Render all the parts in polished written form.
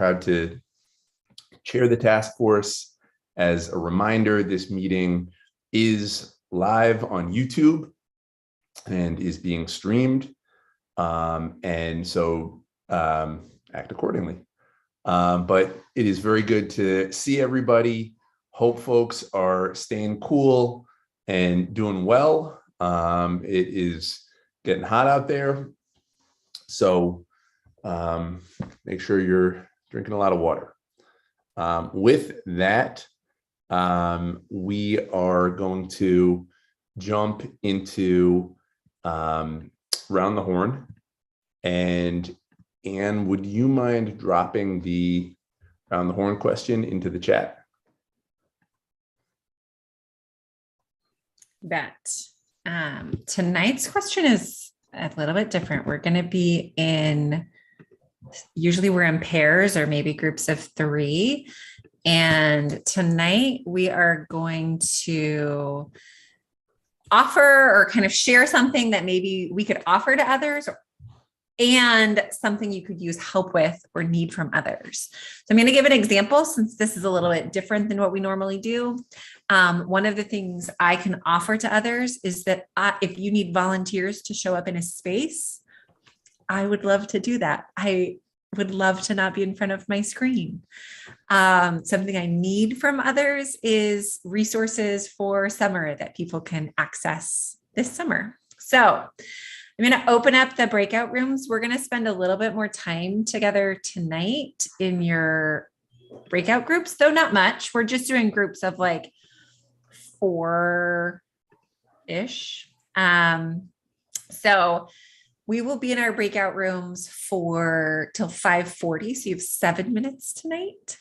proud to chair the task force. As a reminder, this meeting is live on YouTube and is being streamed. And so act accordingly. But it is very good to see everybody. Hope folks are staying cool and doing well. It is getting hot out there. So make sure you're drinking a lot of water. With that, we are going to jump into Round the Horn. And Anne, would you mind dropping the Round the Horn question into the chat? Bet. Tonight's question is a little bit different. We're going to be usually we're in pairs or maybe groups of 3. And tonight we are going to offer or kind of share something that maybe we could offer to others and something you could use help with or need from others. So I'm going to give an example since this is a little bit different than what we normally do. One of the things I can offer to others is that if you need volunteers to show up in a space, I would love to do that. I would love to not be in front of my screen. Something I need from others is resources for summer that people can access this summer. So I'm going to open up the breakout rooms. We're going to spend a little bit more time together tonight in your breakout groups, though not much. We're just doing groups of like 4-ish. So we will be in our breakout rooms till 5:40. So you have 7 minutes tonight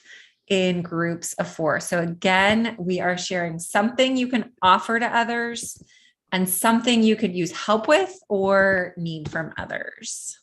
in groups of 4. So again, we are sharing something you can offer to others and something you could use help with or need from others.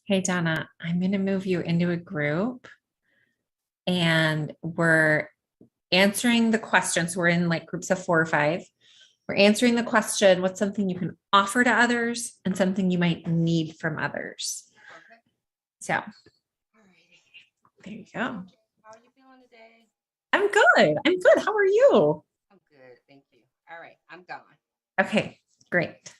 Hey, Donna, I'm going to move you into a group and we're answering the questions. We're in like groups of 4 or 5. We're answering the question, what's something you can offer to others and something you might need from others. Okay. So there you go. How are you feeling today? I'm good. I'm good. How are you? I'm good. Thank you. All right. I'm gone. Okay, great.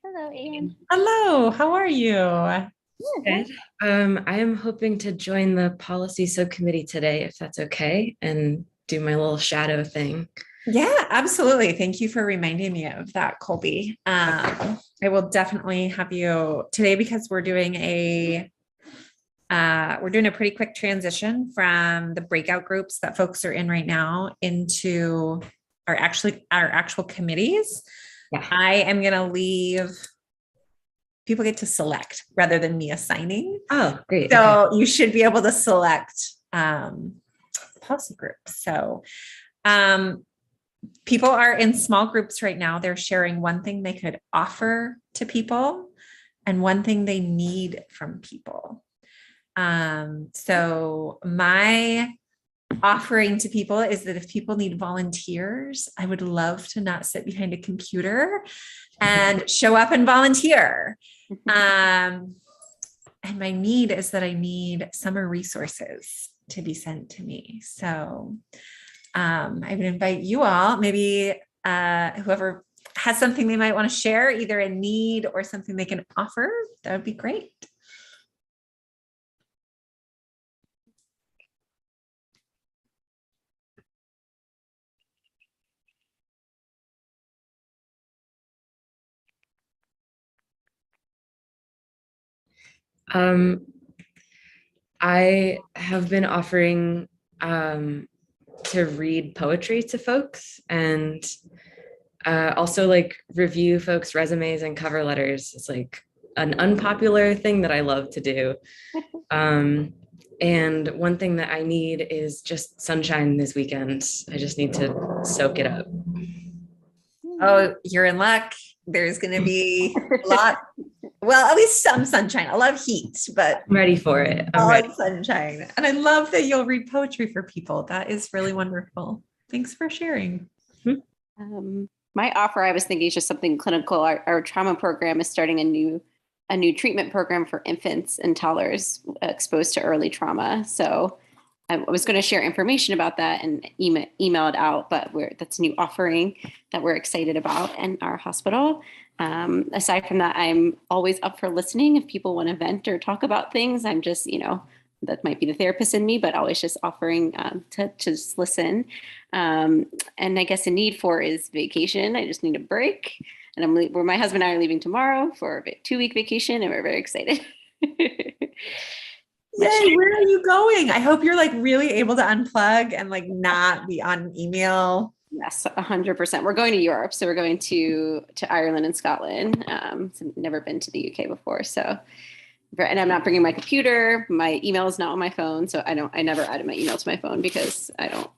Hello, Ian. Hello, how are you? Good. I am hoping to join the policy subcommittee today, if that's okay, and do my little shadow thing. Yeah, absolutely. Thank you for reminding me of that, Colby. I will definitely have you today because we're doing a pretty quick transition from the breakout groups that folks are in right now into our actual committees. Yeah. I am going to leave. People get to select rather than me assigning. Oh, great. So Okay. you should be able to select policy groups. So people are in small groups right now. They're sharing one thing they could offer to people and one thing they need from people. So my offering to people is that if people need volunteers, I would love to not sit behind a computer and show up and volunteer. And my need is that I need summer resources to be sent to me. So I would invite you all, maybe whoever has something they might want to share, either a need or something they can offer, that would be great. I have been offering to read poetry to folks and also like review folks' resumes and cover letters. It's like an unpopular thing that I love to do. And one thing that I need is just sunshine this weekend. I just need to soak it up. Oh, you're in luck. There's going to be a lot. Well, at least some sunshine. I love heat, but I'm ready for it. I'm all ready. sunshine. And I love that you'll read poetry for people. That is really wonderful. Thanks for sharing. My offer, I was thinking, is just something clinical. Our trauma program is starting a new treatment program for infants and toddlers exposed to early trauma. So I was going to share information about that and email it out, but that's a new offering that we're excited about in our hospital. Aside from that, I'm always up for listening. If people want to vent or talk about things, I'm just, that might be the therapist in me, but always just offering to just listen. And I guess a need for is vacation. I just need a break. And where my husband and I are leaving tomorrow for a 2-week vacation, and we're very excited. Yay, where are you going? I hope you're like really able to unplug and like not be on email. Yes, 100%. We're going to Europe, so we're going to Ireland and Scotland. So I've never been to the UK before, so. And I'm not bringing my computer. My email is not on my phone, so I never added my email to my phone because I don't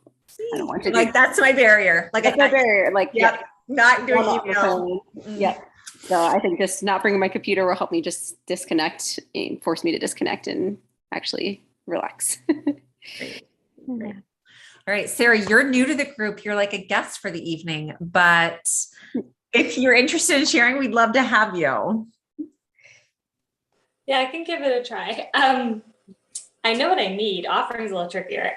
want to. Like that's my barrier. Like that's my barrier. Like yeah, not doing email. Yeah. So I think just not bringing my computer will help me just disconnect and force me to disconnect and actually relax. Great. Great. All right, Sarah, you're new to the group. You're like a guest for the evening, but if you're interested in sharing, we'd love to have you. Yeah, I can give it a try. I know what I need. Offering is a little trickier.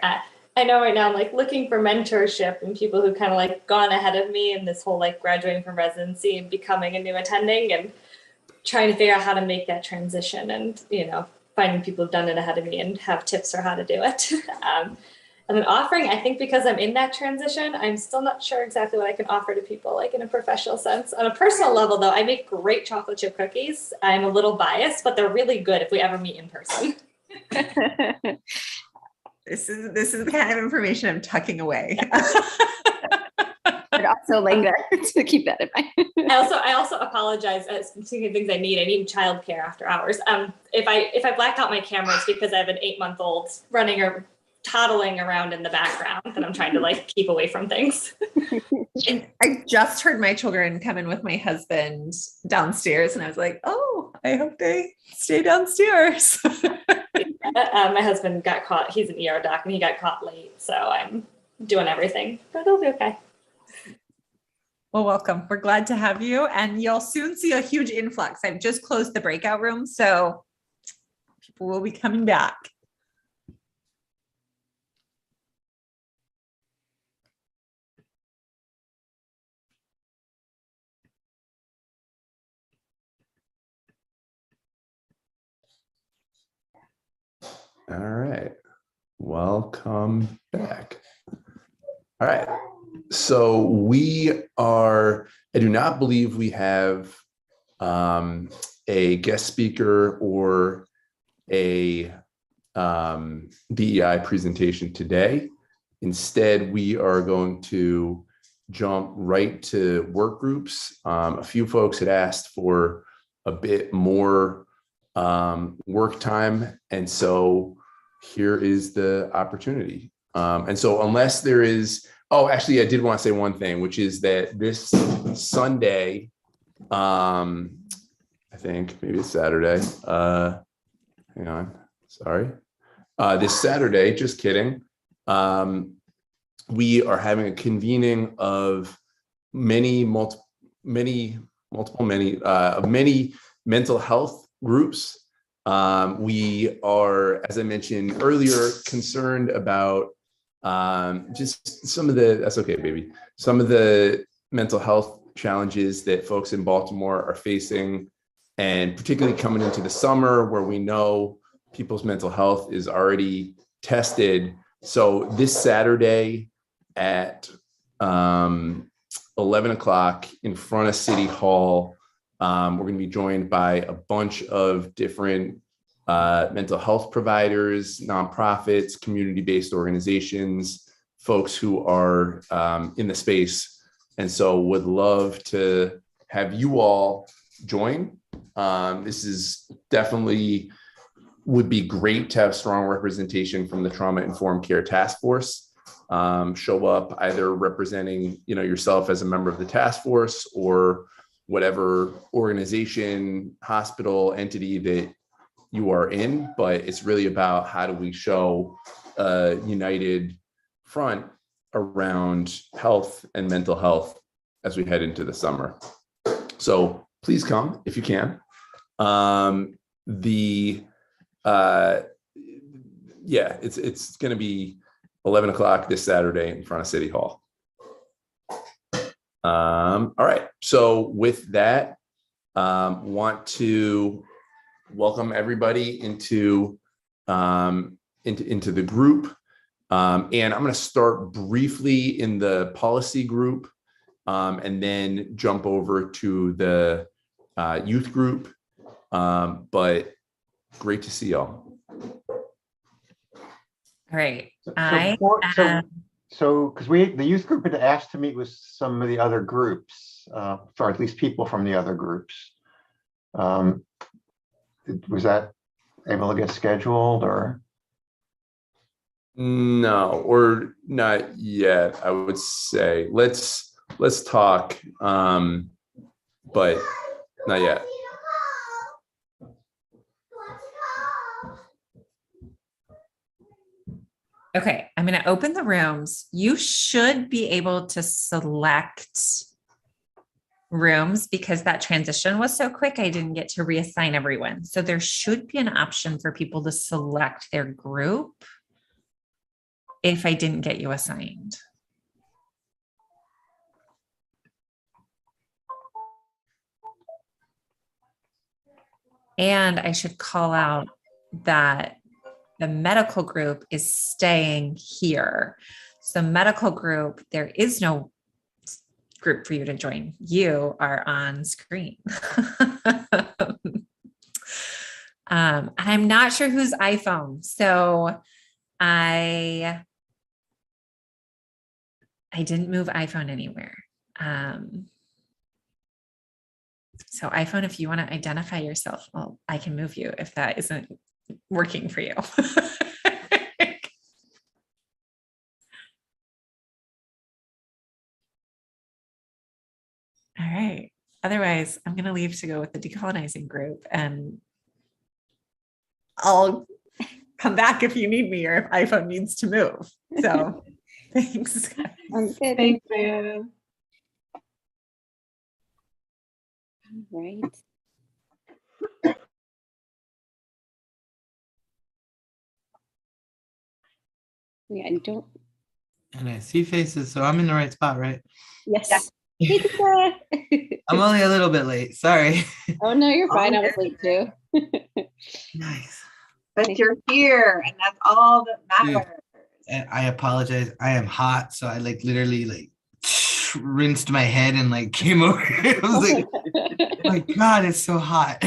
I know right now I'm like looking for mentorship and people who kind of like gone ahead of me in this whole like graduating from residency and becoming a new attending and trying to figure out how to make that transition and, finding people who've done it ahead of me and have tips for how to do it. And then offering, I think because I'm in that transition, I'm still not sure exactly what I can offer to people, like in a professional sense. On a personal level, though, I make great chocolate chip cookies. I'm a little biased, but they're really good if we ever meet in person. This is the kind of information I'm tucking away. But also like to keep that in mind. I also apologize. Speaking of things I need childcare after hours. If I black out my camera, it's because I have an 8-month-old running or toddling around in the background that I'm trying to like keep away from things. And I just heard my children come in with my husband downstairs and I was like, oh, I hope they stay downstairs. My husband got caught. He's an ER doc and he got caught late. So I'm doing everything, but it'll be okay. Well, welcome. We're glad to have you and you'll soon see a huge influx. I've just closed the breakout room, so people will be coming back. All right. Welcome back. All right. So I do not believe we have a guest speaker or a DEI presentation today. Instead, we are going to jump right to work groups. A few folks had asked for a bit more work time, and so here is the opportunity. And so unless there is, oh, actually, I did want to say one thing, which is that this Sunday, I think maybe it's Saturday. Hang on, sorry. This Saturday, just kidding. We are having a convening of many mental health groups. We are, as I mentioned earlier, concerned about just some of the mental health challenges that folks in Baltimore are facing, and particularly coming into the summer where we know people's mental health is already tested. So this Saturday at 11 o'clock in front of City Hall, we're going to be joined by a bunch of different mental health providers, nonprofits, community-based organizations, folks who are in the space. And so would love to have you all join. This is definitely would be great to have strong representation from the Trauma Informed Care Task Force. Show up either representing, yourself as a member of the task force or whatever organization, hospital, entity that you are in. But it's really about how do we show a united front around health and mental health as we head into the summer. So please come if you can. It's going to be 11 o'clock this Saturday in front of City Hall. All right. So with that, want to welcome everybody into the group. And I'm going to start briefly in the policy group and then jump over to the youth group. But great to see y'all. All right. So because the youth group had asked to meet with some of the other groups, or at least people from the other groups. Was that able to get scheduled or? No, or not yet, I would say. Let's talk, but not yet. Okay, I'm going to open the rooms. You should be able to select rooms because that transition was so quick. I didn't get to reassign everyone. So there should be an option for people to select their group if I didn't get you assigned. And I should call out that the medical group is staying here. So medical group, there is no group for you to join. You are on screen. And I'm not sure whose iPhone. So I didn't move iPhone anywhere. So iPhone, if you want to identify yourself, well, I can move you if that isn't working for you. All right. Otherwise, I'm going to leave to go with the decolonizing group, and I'll come back if you need me or if iPhone needs to move. So thanks. Sounds good. Thanks, man. All right. Yeah, I don't. And I see faces, so I'm in the right spot, right? Yes. Hey, Tessa. I'm only a little bit late. Sorry. Oh no, you're fine. I was late too. Nice. but you're here, and that's all that Dude. matters. And I apologize. I am hot, so I like literally like rinsed my head and like came over. I was like, oh my God, it's so hot.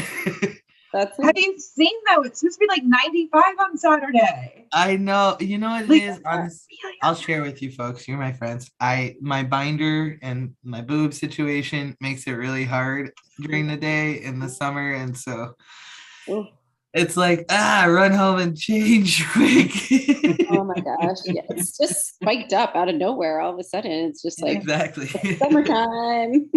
That's Have you seen though? It's supposed to be like 95 on Saturday. I know. You know what it Like, is? I'll share with you folks. You're my friends. My binder and my boob situation makes it really hard during the day in the summer. And so Ooh. it's like, run home and change quick. Oh my gosh. Yeah. It's just spiked up out of nowhere. All of a sudden, it's just like Exactly. summertime.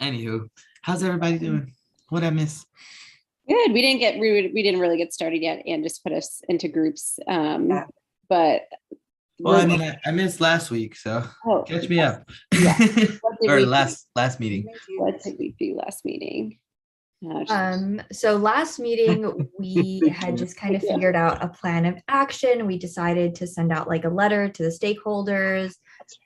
Anywho, how's everybody doing? What'd I miss? Good. We didn't really get started yet and just put us into groups. But Well, I mean, I missed last week, so catch me up. Yeah. Or last meeting. What did we do last meeting? So last meeting, we had just kind of figured out a plan of action. We decided to send out like a letter to the stakeholders.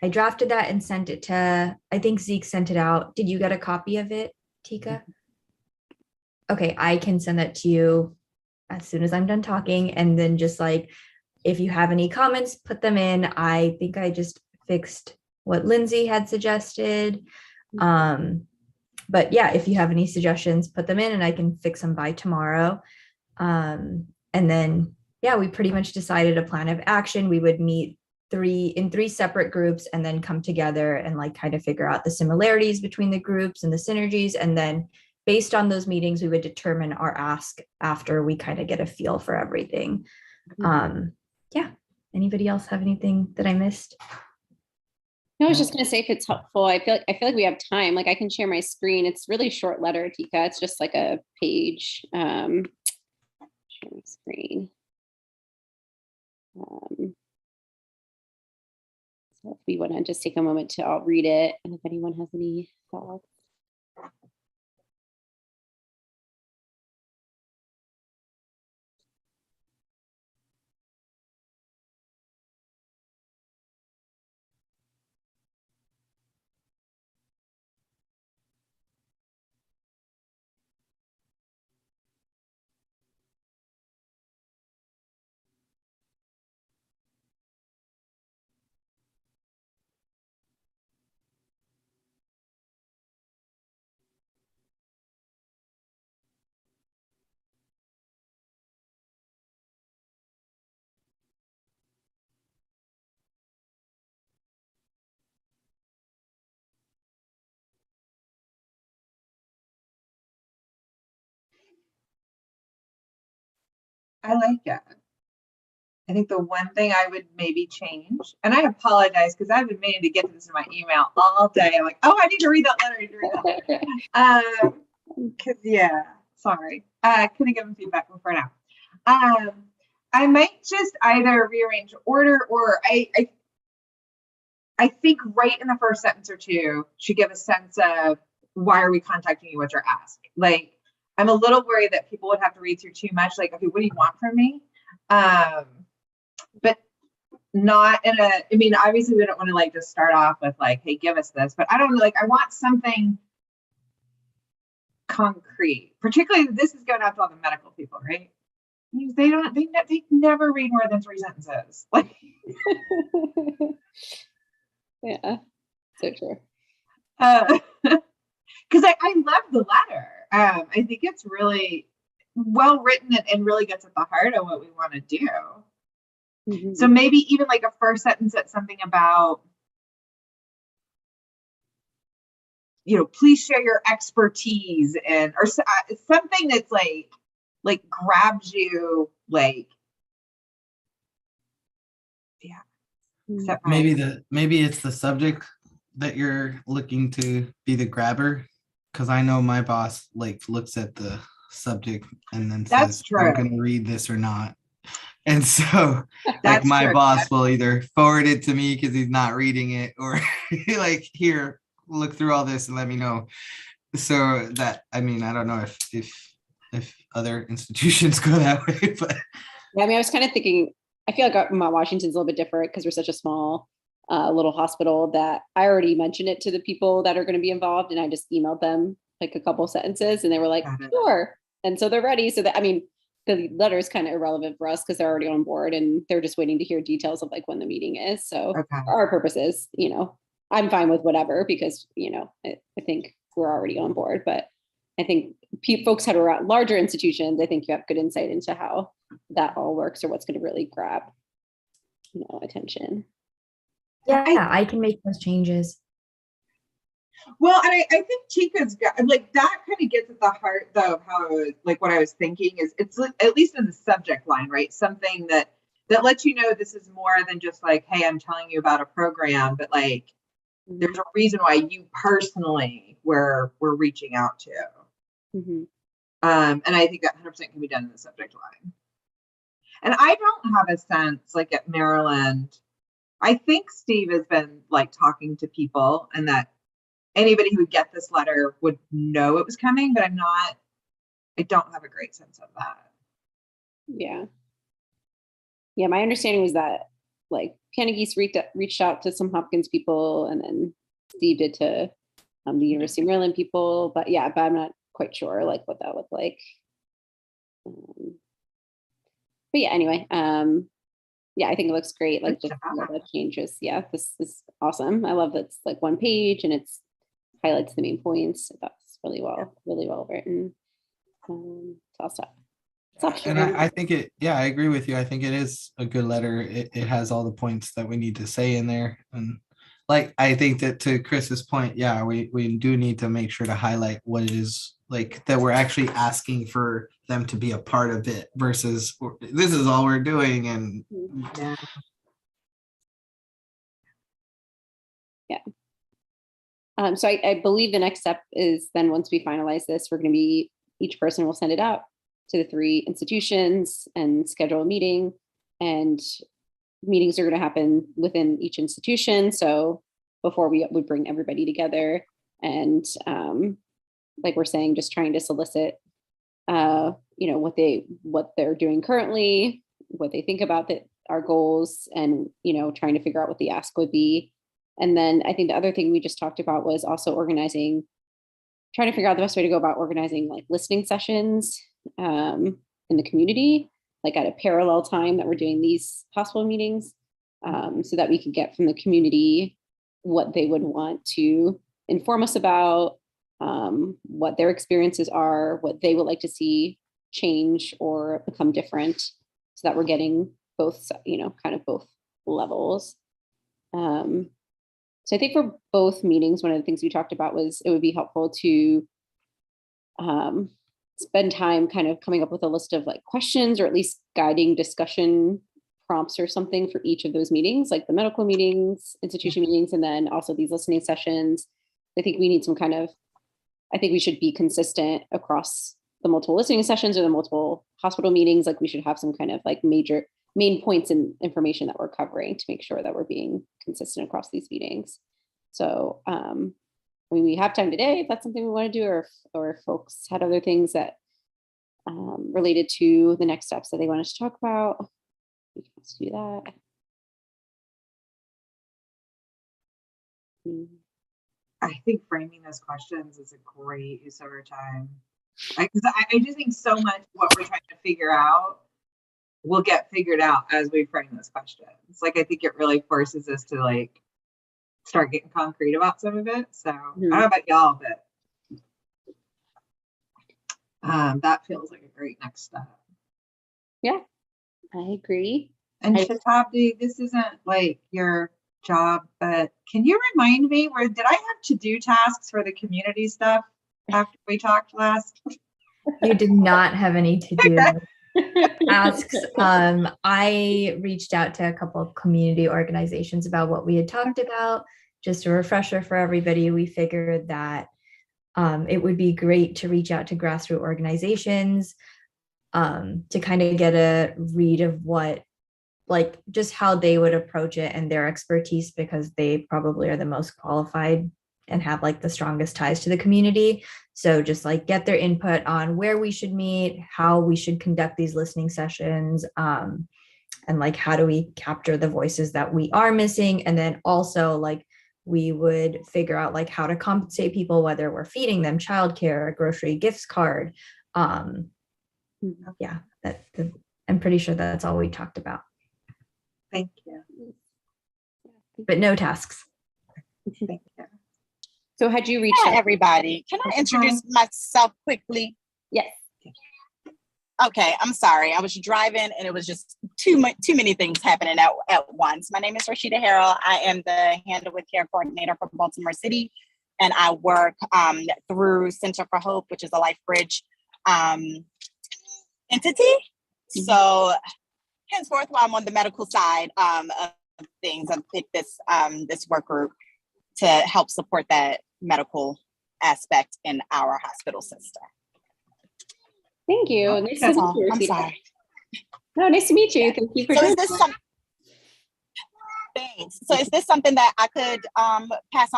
I drafted that and sent it to, I think Zeke sent it out. Did you get a copy of it, Tika? Okay, I can send that to you as soon as I'm done talking. And then just like, if you have any comments, put them in. I think I just fixed what Lindsay had suggested. But yeah, if you have any suggestions, put them in and I can fix them by tomorrow. And then, yeah, we pretty much decided a plan of action. We would meet in three separate groups and then come together and like kind of figure out the similarities between the groups and the synergies. And then based on those meetings, we would determine our ask after we kind of get a feel for everything. Yeah. Anybody else have anything that I missed? No, I was just gonna say if it's helpful, I feel like we have time. Like I can share my screen. It's really short letter, Tika. It's just like a page. Share my screen. So if we want to just take a moment to all read it, and if anyone has any thoughts. I like it. I think the one thing I would maybe change, and I apologize because I've been meaning to get to this in my email all day. I'm like, oh, I need to read that letter. I need to read that letter. Because yeah, sorry, I couldn't give them feedback before now. I might just either rearrange order, or I think right in the first sentence or two should give a sense of why are we contacting you? What's your ask? Like, I'm a little worried that people would have to read through too much. Like, okay, what do you want from me? But not in a, I mean, obviously we don't want to like just start off with like, hey, give us this, but I don't know, like, I want something concrete, particularly this is going out to all the medical people, right? They never read more than 3 sentences. Like, Yeah, so true. Because I love the letter. I think it's really well written and really gets at the heart of what we want to do. Mhm. So maybe even like a first sentence that's something about, you know, please share your expertise and or something that's like grabs you, like, yeah. Except Maybe it's the subject that you're looking to be the grabber, because I know my boss like looks at the subject and then That's says, true. I'm gonna read this or not. And so like That's my true. boss will either forward it to me because he's not reading it, or like, here, look through all this and let me know. So that, I mean, I don't know if other institutions go that way, but Yeah, I mean, I was kind of thinking, I feel like Mount Washington's a little bit different because we're such a small little hospital that I already mentioned it to the people that are going to be involved, and I just emailed them like a couple sentences and they were like, Got it. sure. And so they're ready. So that, I mean, the letter is kind of irrelevant for us because they're already on board and they're just waiting to hear details of like when the meeting is. So Okay. for our purposes, I'm fine with whatever because, I think we're already on board. But I think folks that are at larger institutions, I think you have good insight into how that all works or what's going to really grab, attention. Yeah, I can make those changes. Well, and I think Chica's got like that kind of gets at the heart though of how like what I was thinking is it's at least in the subject line, right? Something that lets you know this is more than just like, hey, I'm telling you about a program, but like there's a reason why you personally we're reaching out to. Mm-hmm. And I think that 100% can be done in the subject line. And I don't have a sense like at Maryland, I think Steve has been like talking to people and that anybody who would get this letter would know it was coming, but I don't have a great sense of that. Yeah. Yeah, my understanding was that like Panagis reached out to some Hopkins people and then Steve did to the University of Maryland people, but I'm not quite sure like what that looked like. But yeah, anyway, I think it looks great. Like just the changes. Yeah, this is awesome. I love that it's like one page and it's highlights the main points. That's really well written. So I'll stop. And I think I agree with you. I think it is a good letter. It has all the points that we need to say in there. And like, I think that to Chris's point, we do need to make sure to highlight what it is like that we're actually asking for them to be a part of it versus this is all we're doing. And so I believe the next step is then once we finalize this, we're going to be, each person will send it out to the 3 institutions and schedule a meeting, and meetings are going to happen within each institution. So before we would bring everybody together and like we're saying, just trying to solicit, what they're doing currently, what they think about our goals, and, trying to figure out what the ask would be. And then I think the other thing we just talked about was also trying to figure out the best way to go about organizing like listening sessions in the community, like at a parallel time that we're doing these hospital meetings, so that we could get from the community what they would want to inform us about, what their experiences are, what they would like to see change or become different, so that we're getting both, kind of both levels. So I think for both meetings, one of the things we talked about was it would be helpful to spend time kind of coming up with a list of like questions or at least guiding discussion prompts or something for each of those meetings, like the medical meetings, institution meetings, and then also these listening sessions. I think we need I think we should be consistent across the multiple listening sessions or the multiple hospital meetings. Like we should have some kind of like main points and information that we're covering to make sure that we're being consistent across these meetings. So, we have time today if that's something we want to do, or if folks had other things that related to the next steps that they want us to talk about, we can do that. I think framing those questions is a great use of our time. Because I just think so much what we're trying to figure out will get figured out as we frame those questions. Like, I think it really forces us to like start getting concrete about some of it. So I don't know about y'all, but that feels like a great next step. Yeah, I agree. And Shatabdi, this isn't like your job, but can you remind me, did I have to-do tasks for the community stuff after we talked last? You did not have any to-do tasks. I reached out to a couple of community organizations about what we had talked about. Just a refresher for everybody, we figured that it would be great to reach out to grassroots organizations to kind of get a read of what, like, just how they would approach it and their expertise, because they probably are the most qualified and have like the strongest ties to the community. So just like get their input on where we should meet, how we should conduct these listening sessions, and like how do we capture the voices that we are missing. And then also like we would figure out like how to compensate people, whether we're feeding them childcare, a grocery gifts card, Yeah, I'm pretty sure that's all we talked about, Thank you. but no tasks. Thank you. So had you reached Hi, out? everybody. Can I introduce myself quickly? Yes. Okay, I'm sorry. I was driving and it was just too many things happening at once. My name is Rashida Harrell. I am the Handle with Care coordinator for Baltimore City, and I work through Center for Hope, which is a LifeBridge entity. So henceforth, while I'm on the medical side of things, I've picked this work group to help support that medical aspect in our hospital system. Thank you. Nice to That's meet all. you. I'm Rashida. sorry. No, nice to meet you. Thank you for So joining is this us. some? Thanks. So is this something that I could pass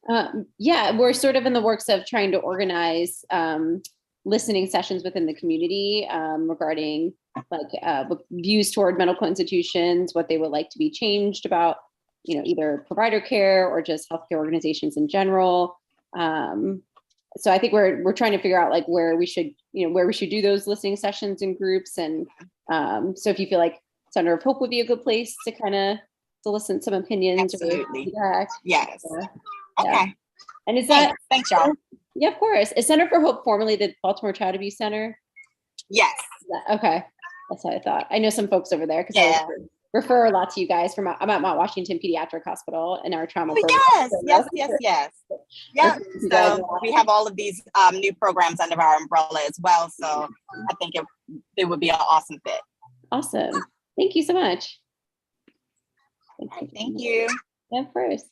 on? Yeah, we're sort of in the works of trying to organize listening sessions within the community regarding like views toward medical institutions, what they would like to be changed about, you know, either provider care or just healthcare organizations in general. So I think we're trying to figure out like where we should do those listening sessions in groups. And so if you feel like Center of Hope would be a good place to kind of to listen to some opinions. Absolutely. Or feedback. Yes. Yeah. Okay. And is that, Thanks, y'all. yeah, of course. Is Center for Hope formerly the Baltimore Child Abuse Center? Yes. Okay. That's what I thought. I know some folks over there because Yeah. I refer a lot to you guys from, I'm at Mount Washington Pediatric Hospital in our trauma Oh, program. yes. So Yes. Yeah. you guys So are we have all of these new programs under our umbrella as well. So I think it would be an awesome fit. awesome. Thank you so much. Thank you. Yeah, of course.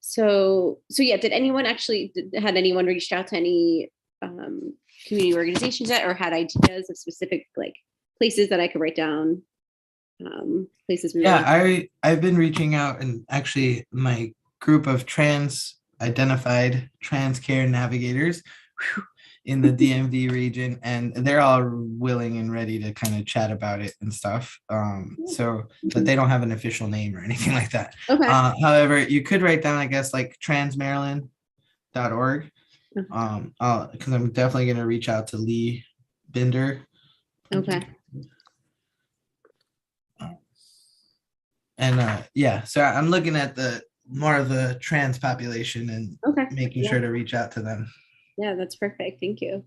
So yeah, did anyone had anyone reached out to any community organizations yet, or had ideas of specific like places that I could write down? Places. I've been reaching out, and actually my group of identified trans care navigators in the DMV region, and they're all willing and ready to kind of chat about it and stuff. So, but they don't have an official name or anything like that. Okay. However, you could write down, I guess, like transmaryland.org. Because I'm definitely going to reach out to Lee Binder. Okay. And so I'm looking at more of the trans population and making sure to reach out to them. Yeah, that's perfect. Thank you.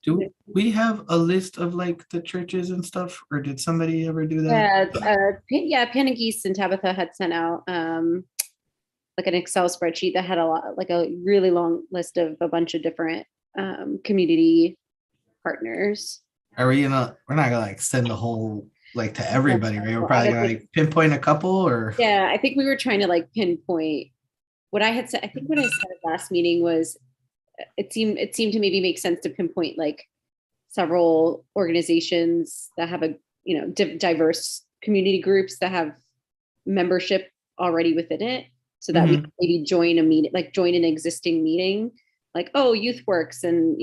Do we have a list of like the churches and stuff, or did somebody ever do that? Pan and Geese and Tabitha had sent out like an Excel spreadsheet that had a really long list of a bunch of different community partners. We're not gonna like send the whole like to everybody, right? We're probably gonna like pinpoint a couple, or yeah, I think we were trying to like pinpoint what I had said. I think what I said at last meeting was it seemed to maybe make sense to pinpoint like several organizations that have diverse community groups that have membership already within it, so that we could maybe join a meeting, like join an existing meeting, like, oh, YouthWorks, and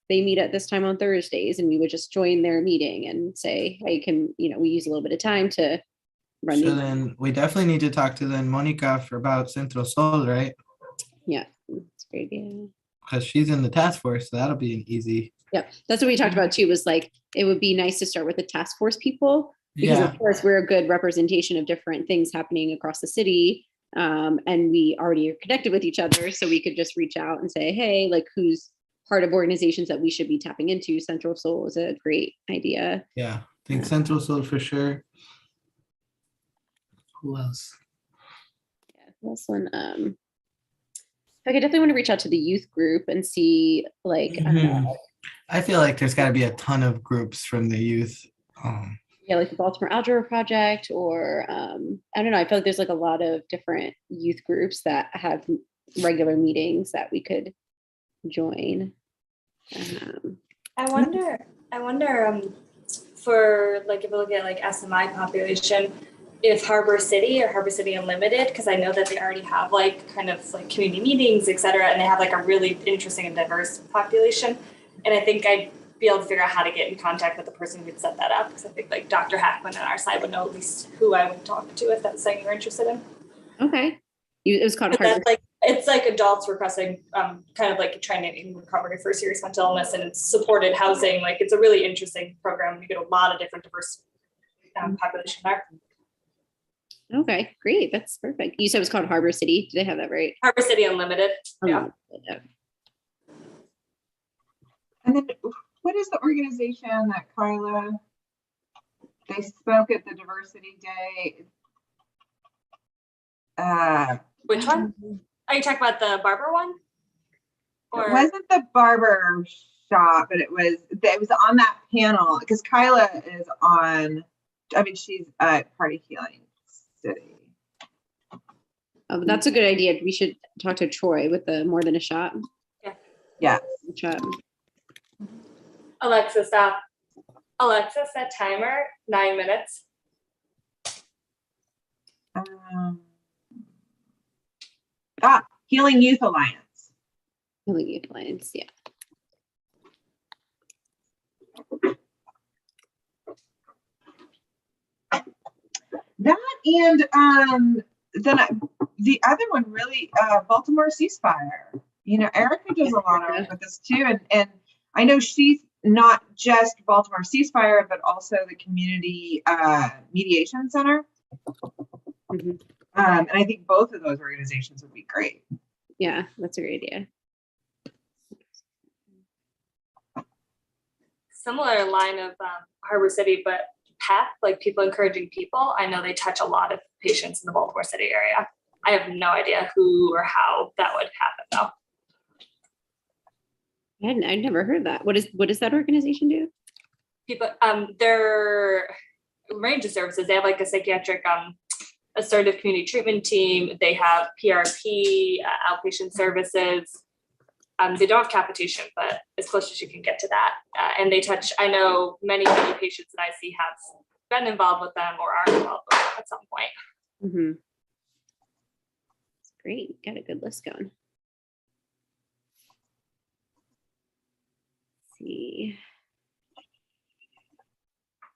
they meet at this time on Thursdays, and we would just join their meeting and say, hey, we use a little bit of time to run. So then we definitely need to talk to Monica about Centro Sol, right? Yeah, that's great. Yeah. Because she's in the task force, so that'll be an easy. Yeah, that's what we talked about too, was like, it would be nice to start with the task force people, because of course we're a good representation of different things happening across the city. And we already are connected with each other. So we could just reach out and say, hey, like, who's part of organizations that we should be tapping into? Central Soul is a great idea. Yeah, I think Central Soul for sure. Who else? Yeah, this one. I could definitely want to reach out to the youth group and see, like, I feel like there's got to be a ton of groups from the youth. Like the Baltimore Algebra Project, or I don't know. I feel like there's like a lot of different youth groups that have regular meetings that we could join. I wonder for like, if we look at like SMI population, if Harbor City or Harbor City Unlimited, because I know that they already have like kind of like community meetings, et cetera, and they have like a really interesting and diverse population. And I think I'd be able to figure out how to get in contact with the person who could set that up. Because I think like Dr. Hackman on our side would know at least who I would talk to if that's something you're interested in. Okay. It was called But Harbor. that's like it's like adults requesting kind of like training in recovery for serious mental illness, and it's supported housing. Like it's a really interesting program. We get a lot of different diverse population there. Okay, great. That's perfect. You said it was called Harbor City. Did I have that right? Harbor City Unlimited. Yeah. And then what is the organization that Carla, they spoke at the diversity day? Which one? Are you talking about the barber one? It wasn't the barber shop, but it was on that panel because Kyla is on, I mean, she's at Party Healing City. Oh, but that's a good idea. We should talk to Troy with the More Than a Shot. Yeah. Shot. Alexa, stop. Alexa, set timer 9 minutes. Healing Youth Alliance. Healing Youth Alliance, yeah. That and then the other one really, Baltimore Ceasefire. You know, Erica does a lot of work with this too, and I know she's not just Baltimore Ceasefire, but also the Community Mediation Center. Mhm. And I think both of those organizations would be great. Yeah, that's a great idea. Similar line of Harbor City, but PEP, like people encouraging people. I know they touch a lot of patients in the Baltimore City area. I have no idea who or how that would happen though. I'd never heard that. What does that organization do? People, their range of services. They have like a psychiatric assertive community treatment team. They have PRP, outpatient services. They don't have capitation, but as close as you can get to that. And they touch, I know many patients that I see have been involved with them or are involved with them at some point. Mm-hmm. That's great. Got a good list going. Let's see.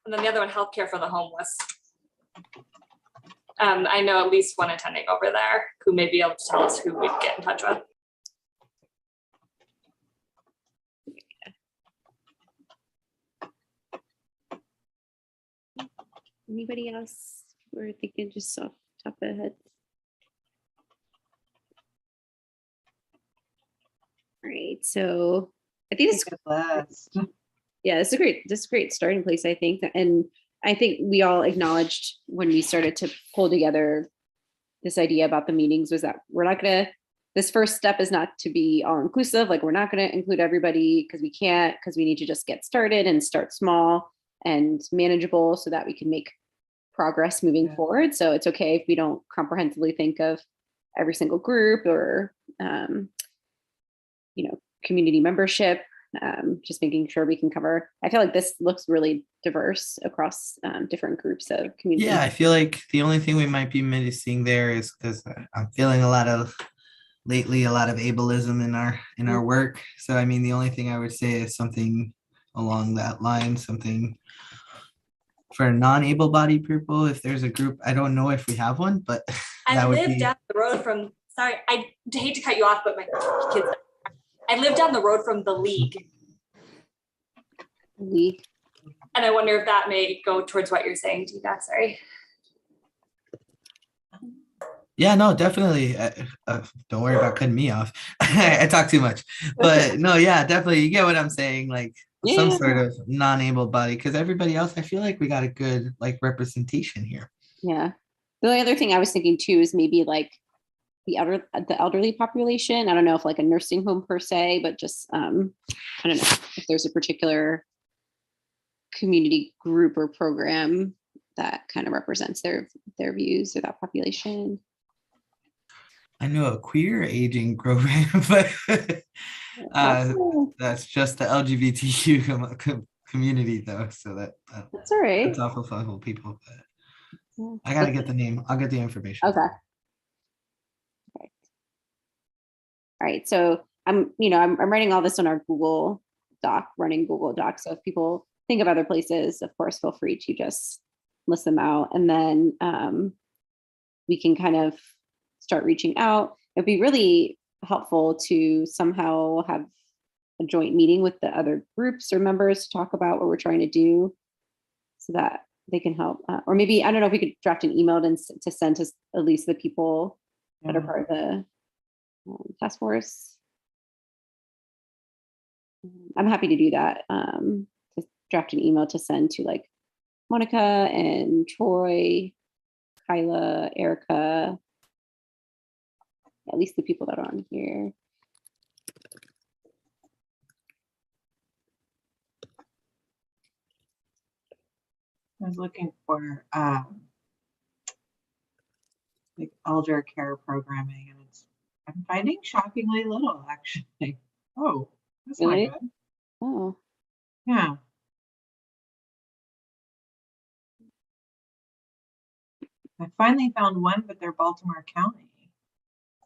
And then the other one, healthcare for the homeless. I know at least one attending over there who may be able to tell us who we'd get in touch with. Anybody else? We're thinking just off the top of the head. All right, so I think this is a great starting place, I think. And I think we all acknowledged when we started to pull together this idea about the meetings was that we're not gonna, this first step is not to be all inclusive. Like we're not gonna include everybody because we can't, because we need to just get started and start small and manageable so that we can make progress moving forward. So it's okay if we don't comprehensively think of every single group or, community membership, just making sure we can cover. I feel like this looks really diverse across different groups of community. Yeah, I feel like the only thing we might be missing there is because I'm feeling a lot of ableism in our work. So I mean, the only thing I would say is something along that line, something for non-able-bodied people. If there's a group, I don't know if we have one, but I live down the road from. Sorry, I hate to cut you off, but my kids. I live down the road from the League. League. And I wonder if that may go towards what you're saying, Tina. Sorry. Yeah, no, definitely. Don't worry about cutting me off. I talk too much. But no, yeah, definitely. You get what I'm saying. Like some sort of non-able body, because everybody else, I feel like we got a good like representation here. Yeah. The only other thing I was thinking too is maybe like the elderly population. I don't know if like a nursing home per se, but just I don't know if there's a particular community group or program that kind of represents their views or that population. I know a queer aging program, but that's just the LGBTQ community though. So that's all right. It's awful for people. But I gotta get the name. I'll get the information. Okay. All right. So I'm writing all this on our Google Doc running Google Docs. So if people think of other places, of course, feel free to just list them out. And then we can kind of start reaching out. It'd be really helpful to somehow have a joint meeting with the other groups or members to talk about what we're trying to do so that they can help. Or maybe, I don't know if we could draft an email to send to at least the people that are part of the task force. I'm happy to do that. To draft an email to send to like Monica and Troy, Kyla, Erica, at least the people that are on here. I was looking for like elder care programming, and I'm finding shockingly little actually. Oh, that's Really? not good. Oh, Yeah. I finally found one, but they're Baltimore County.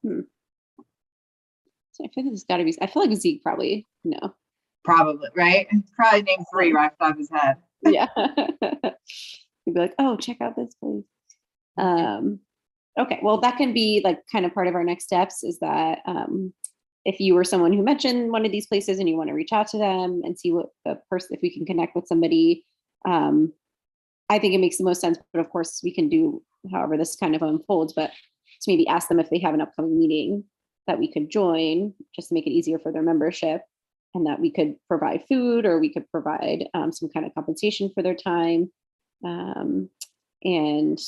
so I feel like there's got to be. I feel like Zeke probably no. Probably, right? Probably named 3 right off his head. Yeah. You'd be like, oh, check out this place. Okay, well, that can be like kind of part of our next steps is that if you were someone who mentioned one of these places and you want to reach out to them and see what the person, if we can connect with somebody, I think it makes the most sense. But of course, we can do however this kind of unfolds, but to maybe ask them if they have an upcoming meeting that we could join just to make it easier for their membership, and that we could provide food or we could provide some kind of compensation for their time. And, you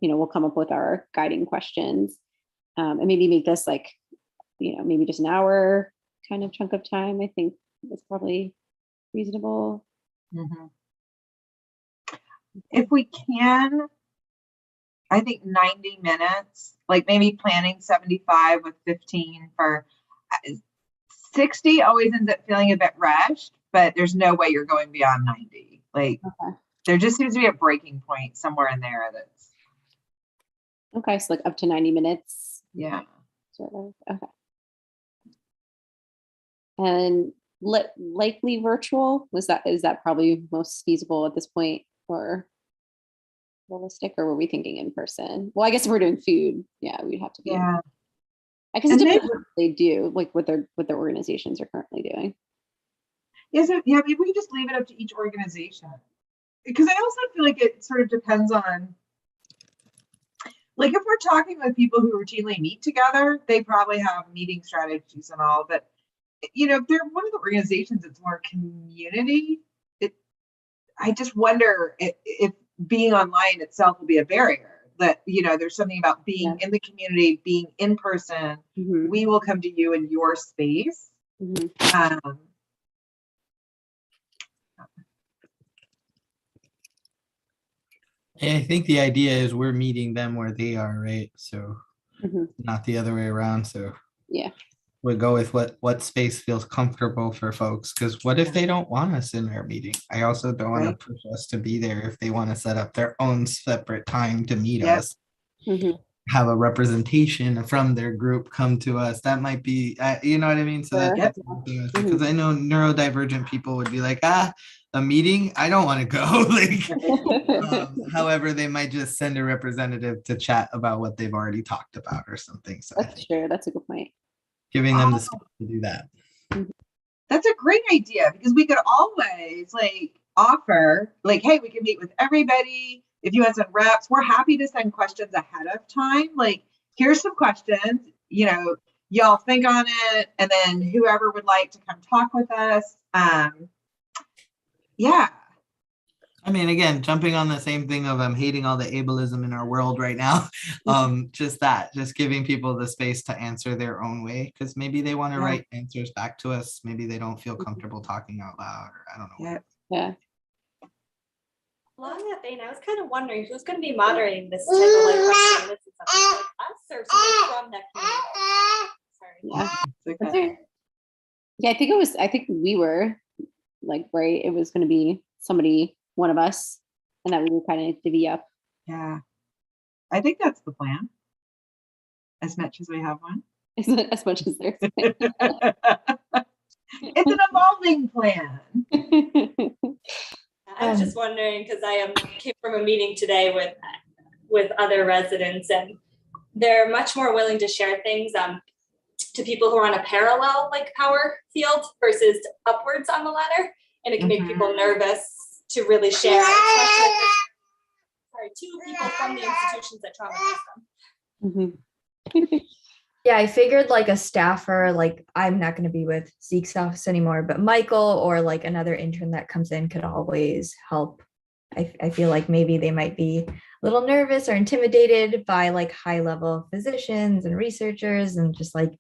know, we'll come up with our guiding questions and maybe make this like, you know, maybe just an hour kind of chunk of time. I think that's probably reasonable. Mhm. If we can, I think 90 minutes, like maybe planning 75 with 15 for 60 always ends up feeling a bit rushed, but there's no way you're going beyond 90. Like there just seems to be a breaking point somewhere in there that's Okay, so like up to 90 minutes. yeah. Sort of. Okay. And likely virtual, is that probably most feasible at this point, or realistic, or were we thinking in person? Well, I guess if we're doing food, yeah, we'd have to be. Yeah. I guess it And depends maybe- what they do, like what their organizations are currently doing. Yeah, so yeah, maybe we can just leave it up to each organization. Because I also feel like it sort of depends on, like if we're talking with people who routinely meet together, they probably have meeting strategies and all, but you know, if they're one of the organizations that's more community, I just wonder if being online itself will be a barrier. That, you know, there's something about being in the community, being in person. Mhm. We will come to you in your space. Mhm. I think the idea is we're meeting them where they are, right? So Mhm. not the other way around. So Yeah. we'll go with what space feels comfortable for folks. Because what if they don't want us in their meeting? I also don't want Right. to push us to be there if they want to set up their own separate time to meet Yep. us. Mhm. Have a representation from their group come to us. That might be, you know what I mean? So Sure. that's because I know neurodivergent people would be like, a meeting? I don't want to go. However, they might just send a representative to chat about what they've already talked about or something. So I That's think true. That's a good point. giving them the space to do that. That's a great idea, because we could always like offer like, hey, we can meet with everybody. If you want some reps, we're happy to send questions ahead of time. Like, here's some questions, you know, y'all think on it, and then whoever would like to come talk with us. Yeah. I mean, again, jumping on the same thing of I'm hating all the ableism in our world right now. Just giving people the space to answer their own way, because maybe they want to Yeah. write answers back to us. Maybe they don't feel comfortable talking out loud, or I don't know. Yeah. Yeah. Along that vein, I was kind of wondering who's going to be moderating this type of like question. This is something like us or somebody from that community. Sorry. Yeah. It's That's okay. right. Yeah, I think we were like, right, it was going to be somebody, one of us, and that we would kind of divvy up. Yeah. I think that's the plan. As much as we have one. As much as there's. It's an evolving plan. I was just wondering because I came from a meeting today with other residents, and they're much more willing to share things to people who are on a parallel like power field versus upwards on the ladder, and it can make people nervous to really share, especially if it's, two people from the institutions that traumatized them. Yeah, I figured like a staffer, like I'm not going to be with Zeke's office anymore, but Michael or like another intern that comes in could always help. I feel like maybe they might be a little nervous or intimidated by like high level physicians and researchers and just like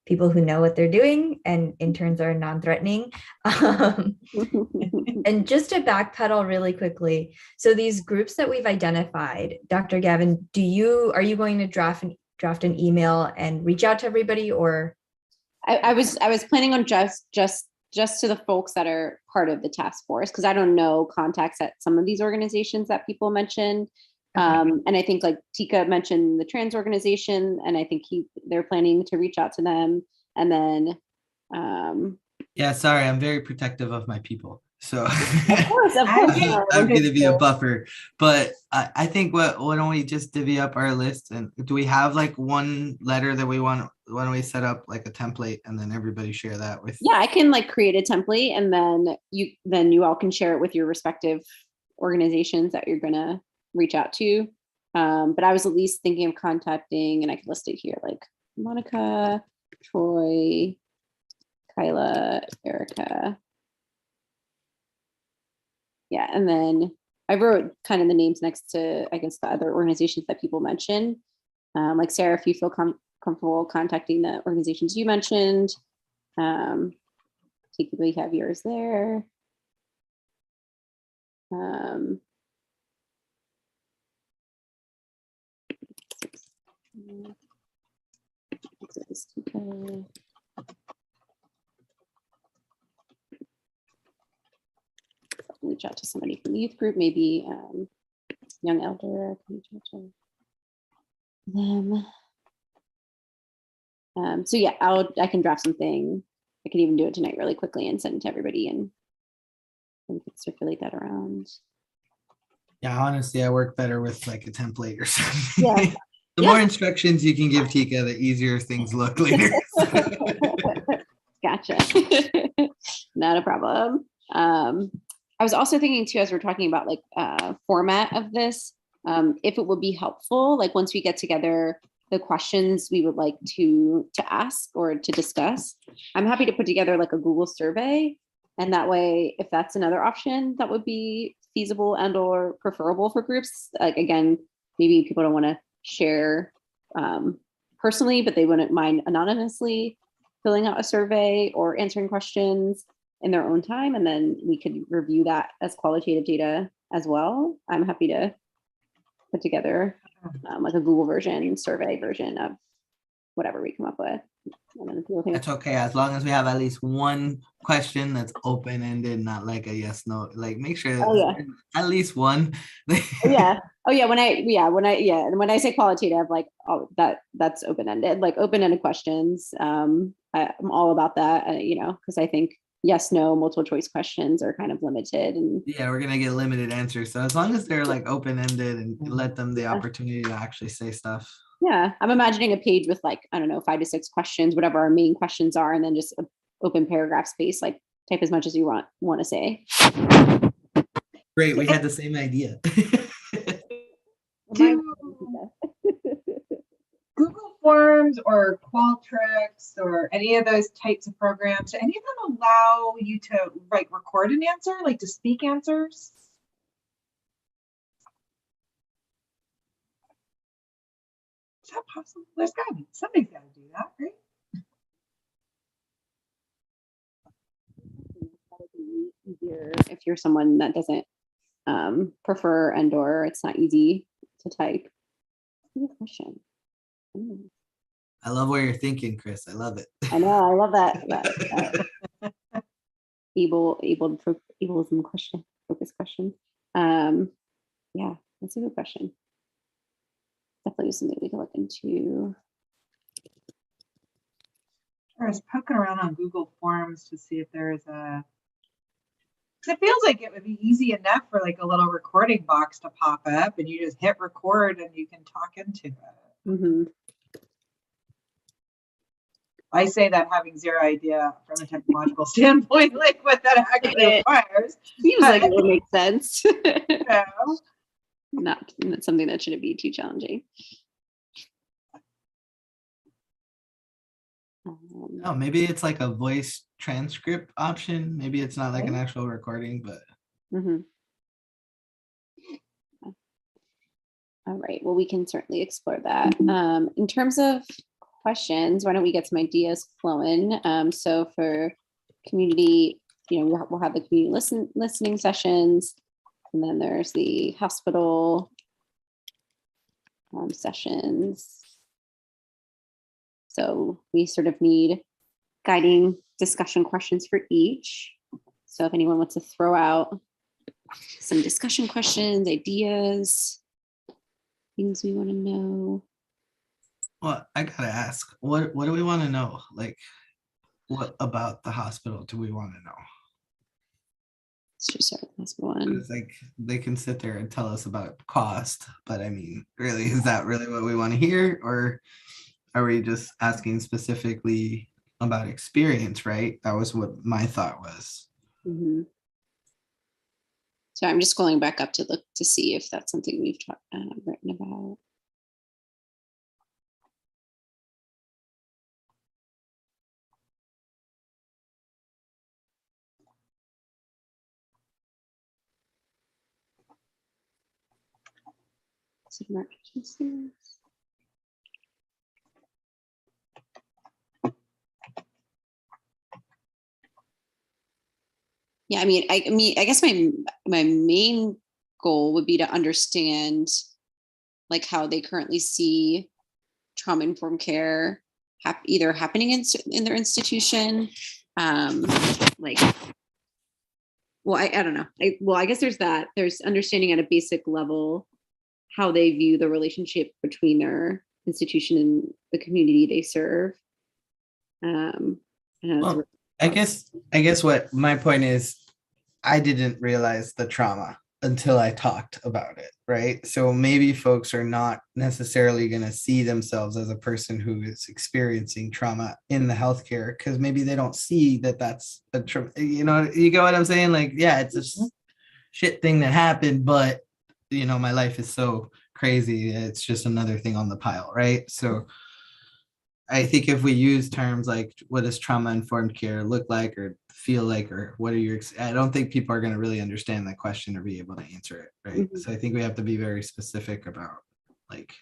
people who know what they're doing, and interns are non-threatening. And just to backpedal really quickly, so these groups that we've identified, Dr. Gavin, are you going to draft an email and reach out to everybody, or? I was planning on just to the folks that are part of the task force, because I don't know contacts at some of these organizations that people mentioned. And I think like Tika mentioned the trans organization, and I think they're planning to reach out to them. And then Yeah, sorry, I'm very protective of my people. So of course. I'm gonna be a buffer. But I think why don't we just divvy up our list, and do we have like one letter that why don't we set up like a template and then everybody share that with? Yeah, I can like create a template, and then you all can share it with your respective organizations that you're gonna reach out to. But I was at least thinking of contacting, and I could list it here, like Monica, Troy, Kyla, Erica. Yeah, and then I wrote kind of the names next to, I guess, the other organizations that people mentioned. Like Sarah, if you feel comfortable contacting the organizations you mentioned. Tika, we have yours there. Reach out to somebody from the youth group, maybe young elder. Them. So yeah, I can draft something. I can even do it tonight really quickly and send it to everybody, and we could circulate that around. Yeah, honestly, I work better with like a template or something. Yeah. The more instructions you can give Tika, the easier things look later. Gotcha. Not a problem. I was also thinking too, as we're talking about like format of this, if it would be helpful, like once we get together, the questions we would like to ask or to discuss, I'm happy to put together like a Google survey. And that way, if that's another option that would be feasible and or preferable for groups, like again, maybe people don't want to share personally, but they wouldn't mind anonymously filling out a survey or answering questions in their own time, and then we could review that as qualitative data as well. I'm happy to put together like a Google survey version of whatever we come up with. That's okay, as long as we have at least one question that's open-ended, not like a yes, no, like make sure at least one. When I say qualitative, like that's open-ended, like open-ended questions. I'm all about that, because I think yes, no, multiple choice questions are kind of limited, and yeah, we're gonna get limited answers. So as long as they're like open-ended and let them the opportunity to actually say stuff. Yeah, I'm imagining a page with like, I don't know, 5 to 6 questions, whatever our main questions are, and then just an open paragraph space, like type as much as you want to say. Great, we had the same idea. Google Forms or Qualtrics or any of those types of programs, do any of them allow you to like record an answer, like to speak answers? Is that possible? There's gotta be, somebody's gotta do that, right? Easier if you're someone that doesn't prefer and or it's not easy to type. Good question. I love where you're thinking, Chris. I love it. I know, I love that. Ableism question, focus question. Yeah, that's a good question. Definitely something we can look into. I was poking around on Google Forms to see if there's a, because it feels like it would be easy enough for like a little recording box to pop up and you just hit record and you can talk into it. Mhm. I say that having zero idea from a technological standpoint, like what that actually requires. Seems like it would make sense. You know? Not something that shouldn't be too challenging. Oh, maybe it's like a voice transcript option. Maybe it's not like an actual recording, but Mhm. All right, well, we can certainly explore that. In terms of questions, why don't we get some ideas flowing? So for community, we'll have the community listening sessions, and then there's the hospital sessions. So we sort of need guiding discussion questions for each. So if anyone wants to throw out some discussion questions, ideas, things we want to know. well, I gotta ask, what do we want to know? Like, what about the hospital do we want to know? Let's just start with this one. It's like they can sit there and tell us about cost, but I mean, really, is that really what we want to hear? Or are we just asking specifically about experience, right? That was what my thought was. Mhm. So I'm just scrolling back up to look to see if that's something we've written about. Some emergencies. Yeah, I mean, I guess my main goal would be to understand like how they currently see trauma-informed care either happening in their institution, like, well, I don't know. I guess there's that. There's understanding at a basic level how they view the relationship between their institution and the community they serve. Well, I guess what my point is, I didn't realize the trauma until I talked about it, right? So maybe folks are not necessarily going to see themselves as a person who is experiencing trauma in the healthcare because maybe they don't see that that's a you get what I'm saying? Like, yeah, it's a shit thing that happened, but my life is so crazy. It's just another thing on the pile, right? So I think if we use terms like what does trauma-informed care look like or feel like, or what are your, I don't think people are going to really understand that question or be able to answer it, right? So I think we have to be very specific about like,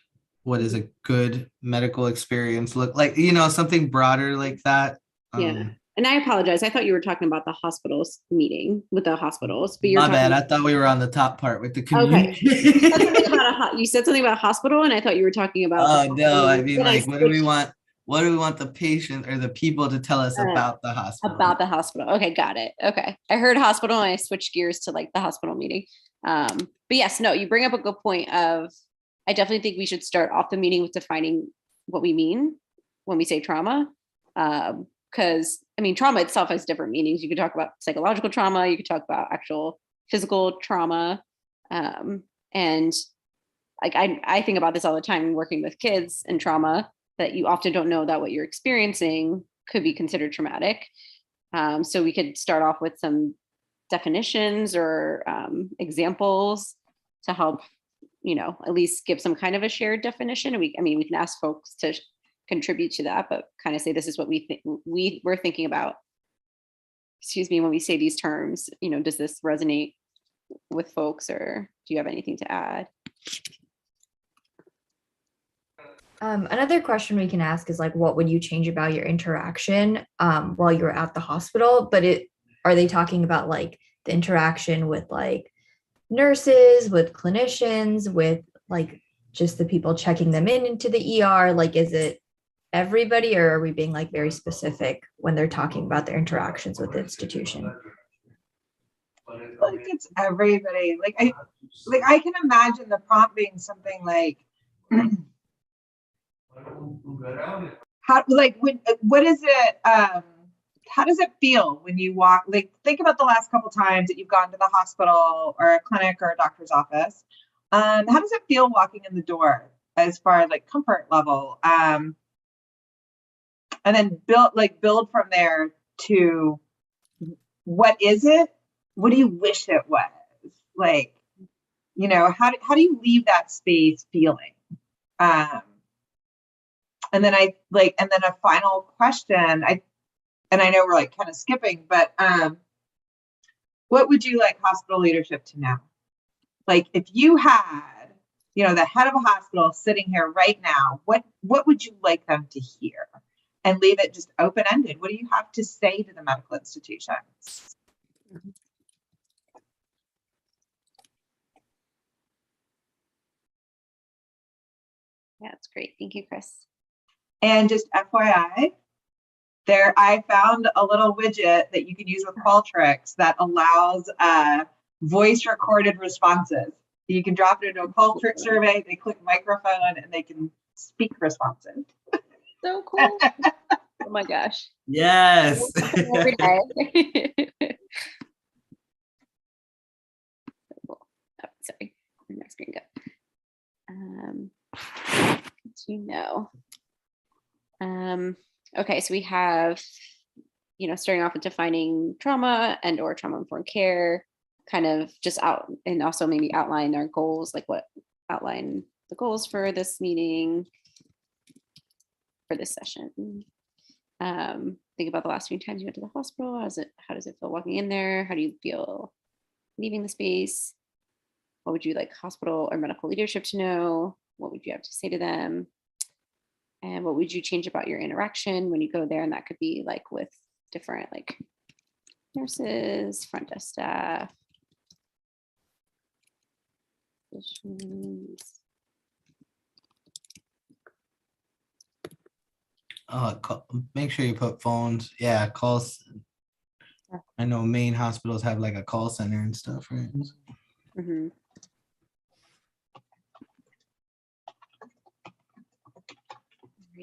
what does a good medical experience look like? Something broader like that. Yeah. And I apologize. I thought you were talking about the hospitals meeting with the hospitals, but My bad. I thought we were on the top part with the community. Okay. You said something about hospital, and I thought you were talking about. Oh no! I mean, like, what do we want? What do we want the patient or the people to tell us about the hospital? About the hospital. Okay, got it. Okay, I heard hospital, and I switched gears to like the hospital meeting. But yes, no, you bring up a good point. I definitely think we should start off the meeting with defining what we mean when we say trauma. Because I mean, trauma itself has different meanings. You could talk about psychological trauma, you could talk about actual physical trauma. And like I think about this all the time working with kids and trauma, that you often don't know that what you're experiencing could be considered traumatic. So we could start off with some definitions or examples to help, at least give some kind of a shared definition. And we can ask folks to contribute to that, but kind of say this is what we think we're thinking about. When we say these terms, does this resonate with folks, or do you have anything to add? Another question we can ask is like, what would you change about your interaction while you're at the hospital? But are they talking about like the interaction with like nurses, with clinicians, with like just the people checking them into the ER? Like, is it everybody, or are we being like very specific when they're talking about their interactions with the institution? Like it's everybody. Like I can imagine the prompt being something like how, like, what is it, how does it feel when you walk, like, think about the last couple times that you've gone to the hospital or a clinic or a doctor's office. How does it feel walking in the door as far as like comfort level? And then build from there to what is it? What do you wish it was? Like, you know, how do you leave that space feeling? And then a final question, I know we're like kind of skipping, but what would you like hospital leadership to know? Like, if you had, you know, the head of a hospital sitting here right now, what would you like them to hear? And leave it just open-ended. What do you have to say to the medical institutions? Yeah, that's great. Thank you, Chris. And just FYI, I found a little widget that you can use with Qualtrics that allows voice recorded responses. You can drop it into a Qualtrics survey, they click microphone, and they can speak responses. So cool. Oh my gosh. Yes. Every day. Oh, sorry. Where'd my screen go? Okay, so we have, you know, starting off with defining trauma and or trauma-informed care, kind of just out, and also maybe outline our goals, like outline the goals for this meeting, for this session. Think about the last few times you went to the hospital. How does it feel walking in there? How do you feel leaving the space? What would you like hospital or medical leadership to know? What would you have to say to them? And what would you change about your interaction when you go there? And that could be like with different like nurses, front desk staff, physicians. Make sure you put phones. Yeah, calls. I know main hospitals have like a call center and stuff, right? Mm-hmm.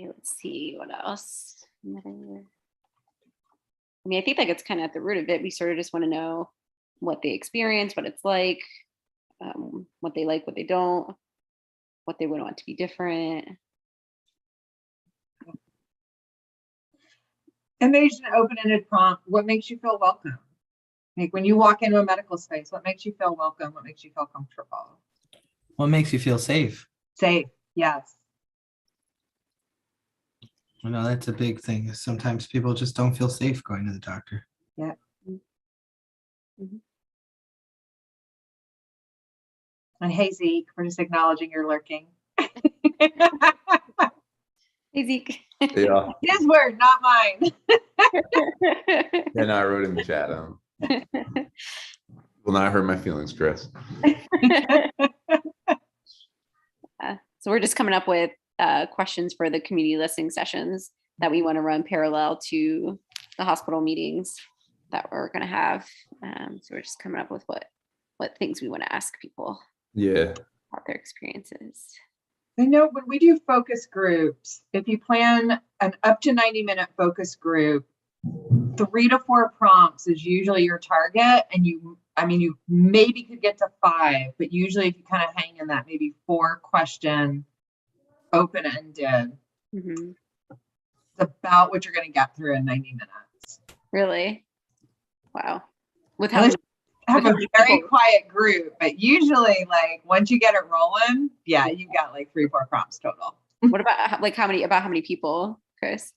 Let's see what else. I mean, I think that gets kind of at the root of it. We sort of just want to know what they experience, what it's like, what they like, what they don't, what they would want to be different. And there's an open-ended prompt. What makes you feel welcome? Like when you walk into a medical space, what makes you feel welcome? What makes you feel comfortable? What makes you feel safe? Safe, yes. I know that's a big thing. Sometimes people just don't feel safe going to the doctor. Yeah. Mm-hmm. And hey, Zeke, we're just acknowledging you're lurking. Hey, Zeke. Yeah. His word, not mine. Yeah, no, I wrote in the chat. Will not hurt my feelings, Chris. So we're just coming up with questions for the community listening sessions that we want to run parallel to the hospital meetings that we're going to have. So we're just coming up with what things we want to ask people. Yeah. About their experiences. I know when we do focus groups, if you plan an up to 90-minute focus group, 3 to 4 prompts is usually your target. And you maybe could get to 5, but usually if you kind of hang in that maybe 4 question, open-ended, Mm-hmm. it's about what you're going to get through in 90 minutes. Really? Wow. With how have a very quiet group, but usually like once you get it rolling, yeah, you got like 3 or 4 prompts total. What about like how many people, Chris?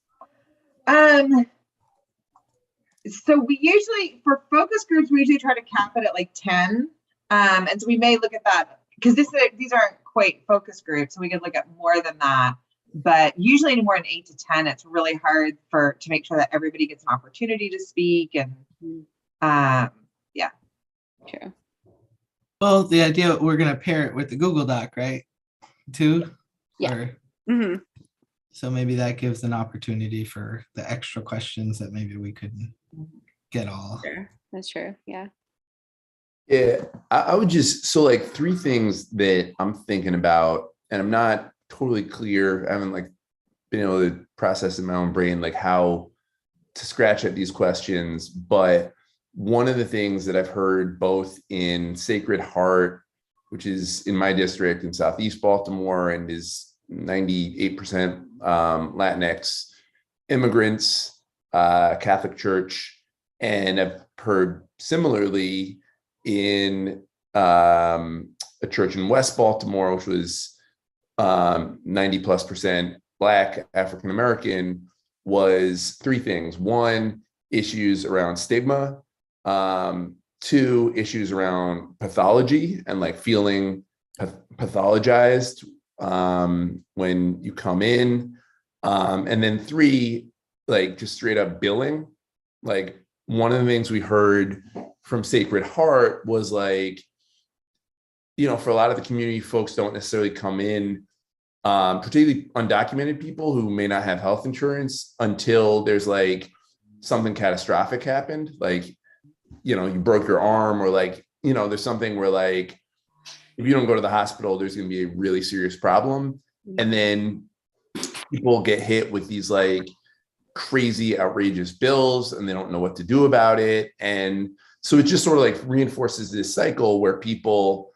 So we usually, for focus groups, we usually try to cap it at like 10. And so we may look at that because these aren't quite focus groups, so we could look at more than that. But usually anywhere in 8 to 10, it's really hard to make sure that everybody gets an opportunity to speak. And yeah. True. Well, the idea, we're going to pair it with the Google Doc, right? Too? Yeah. Mm-hmm. So maybe that gives an opportunity for the extra questions that maybe we couldn't get all. Sure. That's true. Yeah. Yeah, I would just, so like 3 things that I'm thinking about, and I'm not totally clear. I haven't like been able to process in my own brain, like how to scratch at these questions. But one of the things that I've heard both in Sacred Heart, which is in my district in Southeast Baltimore and is 98% Latinx immigrants, Catholic Church, and I've heard similarly in a church in West Baltimore, which was 90+% Black, African American, was three things. One, issues around stigma. Two, issues around pathology and like feeling pathologized when you come in. And then three, like just straight up billing. Like one of the things we heard from Sacred Heart was like, you know, for a lot of the community, folks don't necessarily come in, particularly undocumented people who may not have health insurance, until there's like something catastrophic happened. Like, you know, you broke your arm, or like, you know, there's something where like, if you don't go to the hospital, there's going to be a really serious problem. And then people get hit with these like crazy, outrageous bills and they don't know what to do about it. And so it just sort of like reinforces this cycle where people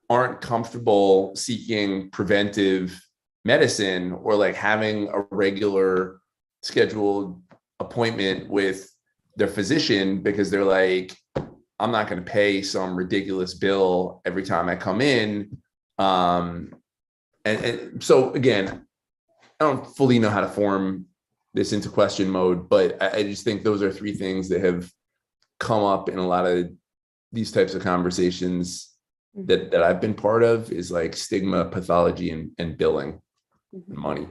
aren't comfortable seeking preventive medicine or like having a regular scheduled appointment with their physician, because they're like, I'm not going to pay some ridiculous bill every time I come in. And so again, I don't fully know how to form this into question mode, but I just think those are three things that have come up in a lot of these types of conversations that I've been part of, is like stigma, pathology, and billing, and money.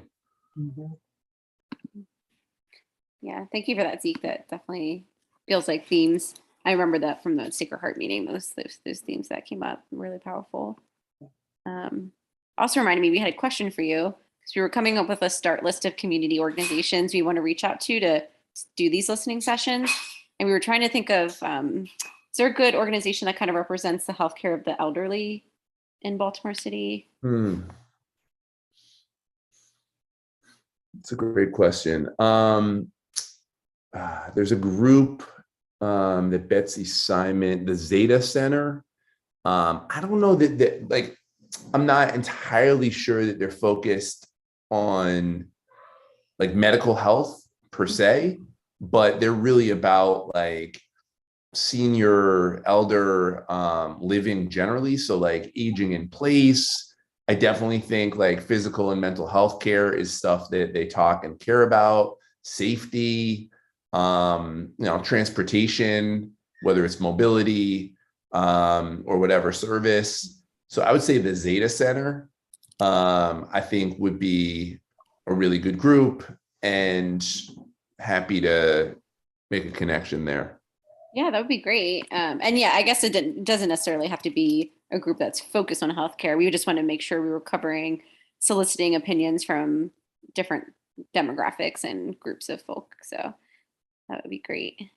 Yeah, thank you for that, Zeke. That definitely feels like themes. I remember that from the Sacred Heart meeting, those themes that came up, really powerful. Also reminded me, we had a question for you, because we were coming up with a start list of community organizations we want to reach out to do these listening sessions. And we were trying to think of, is there a good organization that kind of represents the healthcare of the elderly in Baltimore City? It's a great question. There's a group that Betsy Simon, the Zeta Center. I don't know that like, I'm not entirely sure that they're focused on like medical health per se, but they're really about like senior, elder living generally. So like aging in place. I definitely think like physical and mental health care is stuff that they talk and care about. Safety, you know, transportation, whether it's mobility or whatever service. So I would say the Zeta Center, I think would be a really good group, and happy to make a connection there. Yeah, that would be great. And yeah, I guess it doesn't necessarily have to be a group that's focused on healthcare. We just want to make sure we were covering, soliciting opinions from different demographics and groups of folk. So that would be great.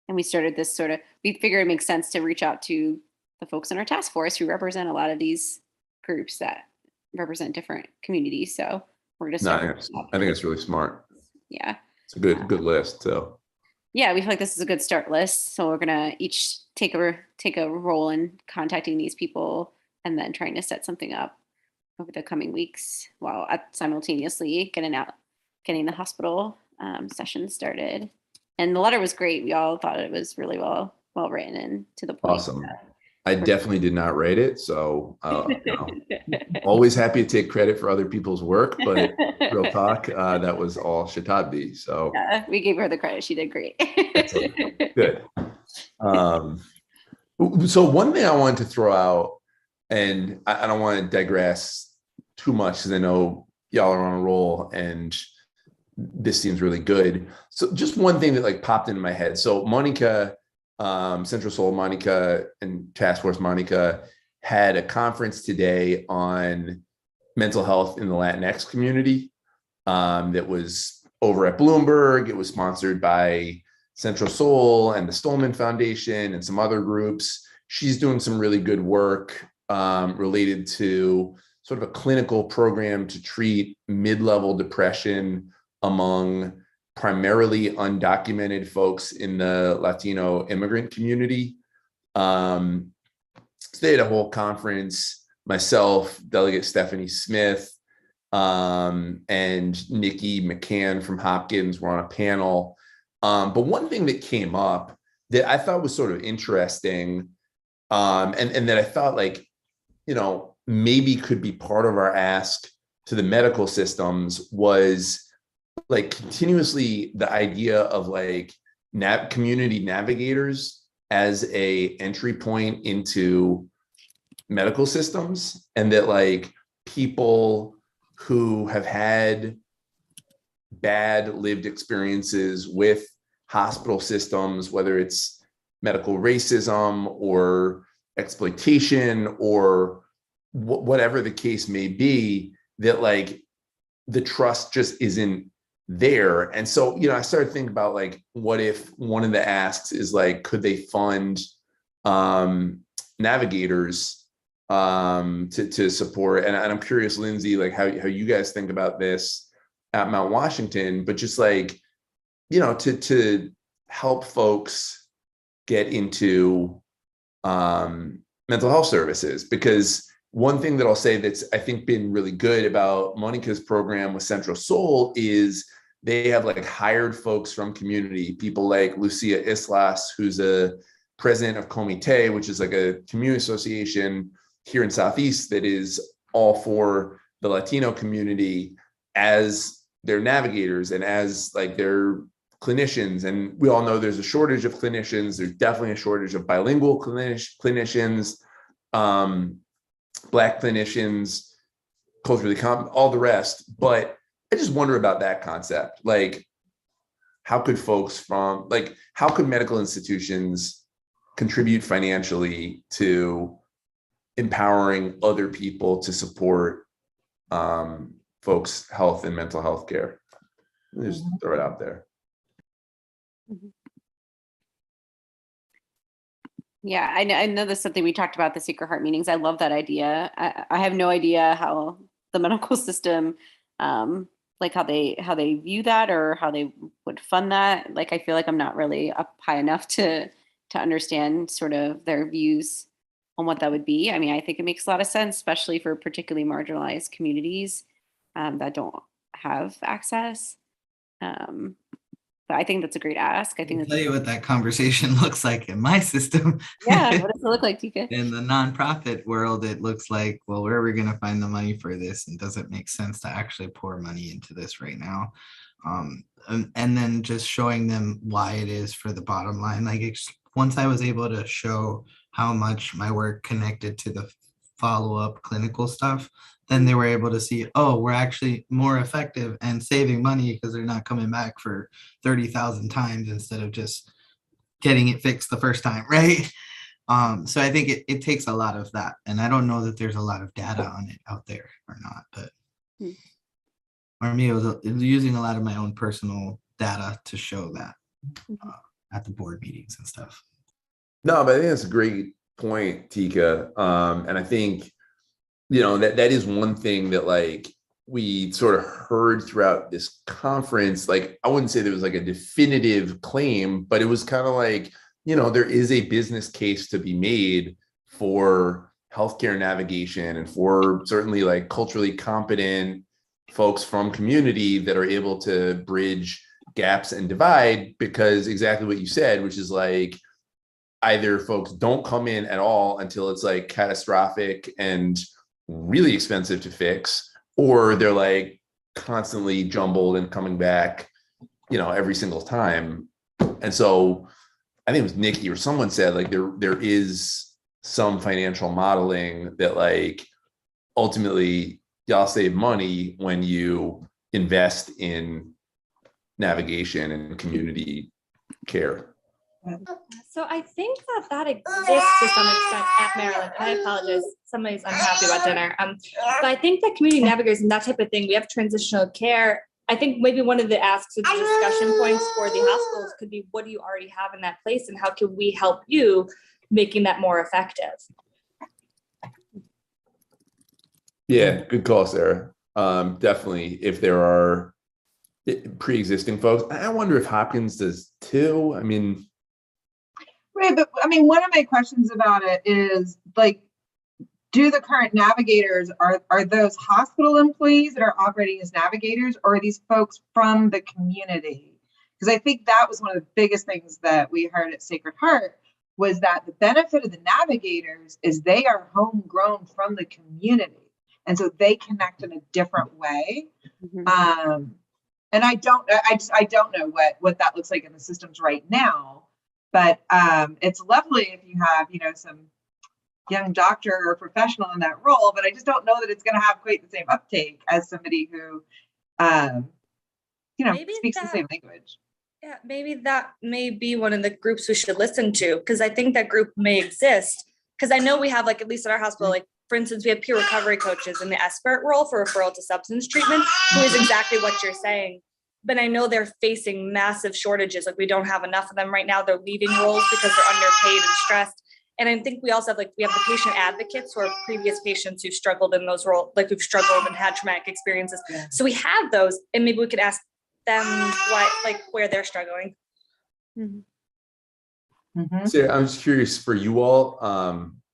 And we started this we figured it makes sense to reach out to the folks in our task force who represent a lot of these groups that represent different communities. So we're just, I think it's really smart. Yeah. It's a good list. So yeah, we feel like this is a good start list. So we're gonna each take a role in contacting these people and then trying to set something up over the coming weeks, while simultaneously getting the hospital session started. And the letter was great. We all thought it was really well written and to the point. Awesome. I definitely did not write it, so you know, always happy to take credit for other people's work, but real talk, that was all Shatabdi. So yeah, we gave her the credit. She did great. Good. So one thing I wanted to throw out, and I don't want to digress too much because I know y'all are on a roll and this seems really good. So just one thing that like popped into my head. So Monica, Central Soul Monica and Task Force Monica had a conference today on mental health in the Latinx community that was over at Bloomberg. It was sponsored by Central Soul and the Stolman Foundation and some other groups. She's doing some really good work related to sort of a clinical program to treat mid-level depression among primarily undocumented folks in the Latino immigrant community. So they had a whole conference, myself, Delegate Stephanie Smith, and Nikki McCann from Hopkins were on a panel. But one thing that came up that I thought was sort of interesting, and that I thought, like, you know, maybe could be part of our ask to the medical systems was like continuously the idea of like community navigators as a entry point into medical systems, and that like people who have had bad lived experiences with hospital systems, whether it's medical racism or exploitation or whatever the case may be, that like the trust just isn't there. And so, you know, I started thinking about like, what if one of the asks is like, could they fund navigators to support? And I'm curious, Lindsay, like how you guys think about this at Mount Washington, but just like, you know, to help folks get into mental health services. Because one thing that I'll say that's I think been really good about Monica's program with Central Soul is they have like hired folks from community, people like Lucia Islas, who's a president of Comité, which is like a community association here in Southeast that is all for the Latino community, as their navigators and as like their clinicians. And we all know there's a shortage of clinicians. There's definitely a shortage of bilingual clinicians, Black clinicians, culturally all the rest. But I just wonder about that concept. Like, how could folks from, like, how could medical institutions contribute financially to empowering other people to support folks' health and mental health care? Just throw it out there. Yeah, I know that's something we talked about at the Secret Heart meetings. I love that idea. I have no idea how the medical system, like how they view that or how they would fund that. Like, I feel like I'm not really up high enough to understand sort of their views on what that would be. I mean, I think it makes a lot of sense, especially for particularly marginalized communities that don't have access. But I think that's a great ask. I think I'll tell you what that conversation looks like in my system. Yeah, what does it look like, Tika? In the nonprofit world, it looks like, well, where are we going to find the money for this? And does it make sense to actually pour money into this right now? And then just showing them why it is for the bottom line. Like, once I was able to show how much my work connected to the follow-up clinical stuff, then they were able to see, oh, we're actually more effective and saving money because they're not coming back for 30,000 times instead of just getting it fixed the first time, right? So I think it takes a lot of that. And I don't know that there's a lot of data on it out there or not, but for me, it was using a lot of my own personal data to show that at the board meetings and stuff. No, but I think that's a great point, Tika. And I think, you know, that is one thing that like we sort of heard throughout this conference. Like, I wouldn't say there was like a definitive claim, but it was kind of like, you know, there is a business case to be made for healthcare navigation and for certainly like culturally competent folks from community that are able to bridge gaps and divide, because exactly what you said, which is like, either folks don't come in at all until it's like catastrophic and really expensive to fix, or they're like constantly jumbled and coming back, you know, every single time. And so I think it was Nikki or someone said like there is some financial modeling that like ultimately y'all save money when you invest in navigation and community care. So I think that exists to some extent at Maryland. I apologize. Somebody's unhappy about dinner. But I think that community navigators and that type of thing, we have transitional care. I think maybe one of the asks or the discussion points for the hospitals could be, what do you already have in that place and how can we help you making that more effective? Yeah, good call, Sarah. Definitely, if there are pre-existing folks, I wonder if Hopkins does too. I mean, Right, but I mean, one of my questions about it is like, do the current navigators, are those hospital employees that are operating as navigators, or are these folks from the community? Because I think that was one of the biggest things that we heard at Sacred Heart, was that the benefit of the navigators is they are homegrown from the community. And so they connect in a different way. And I don't know what that looks like in the systems right now, but it's lovely if you have, some young doctor or professional in that role, but I just don't know that it's going to have quite the same uptake as somebody who, Maybe speaks the that- same language. Yeah, maybe that may be one of the groups we should listen to, because I think that group may exist. Because I know we have, like, at least at our hospital, like, for instance, we have peer recovery coaches in the expert role for referral to substance treatment, who is exactly what you're saying. But I know they're facing massive shortages. Like, we don't have enough of them right now. They're leaving roles because they're underpaid and stressed. And I think we also have, we have the patient advocates who are previous patients who struggled in those roles, who've struggled and had traumatic experiences. Yeah. So we have those, and maybe we could ask them where they're struggling. Sarah, I'm just curious for you all,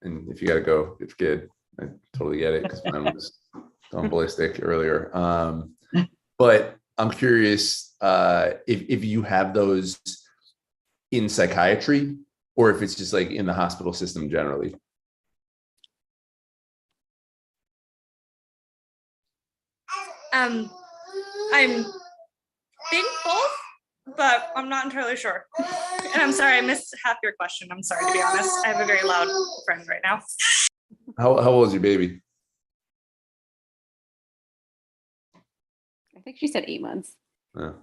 and if you got to go, it's good. I totally get it because mine was going ballistic earlier. But I'm curious if you have those in psychiatry, or if it's just like in the hospital system generally. I'm think both, but I'm not entirely sure. And I'm sorry, I missed half your question. I'm sorry, to be honest. I have a very loud friend right now. How old is your baby? I think she said 8 months. Oh.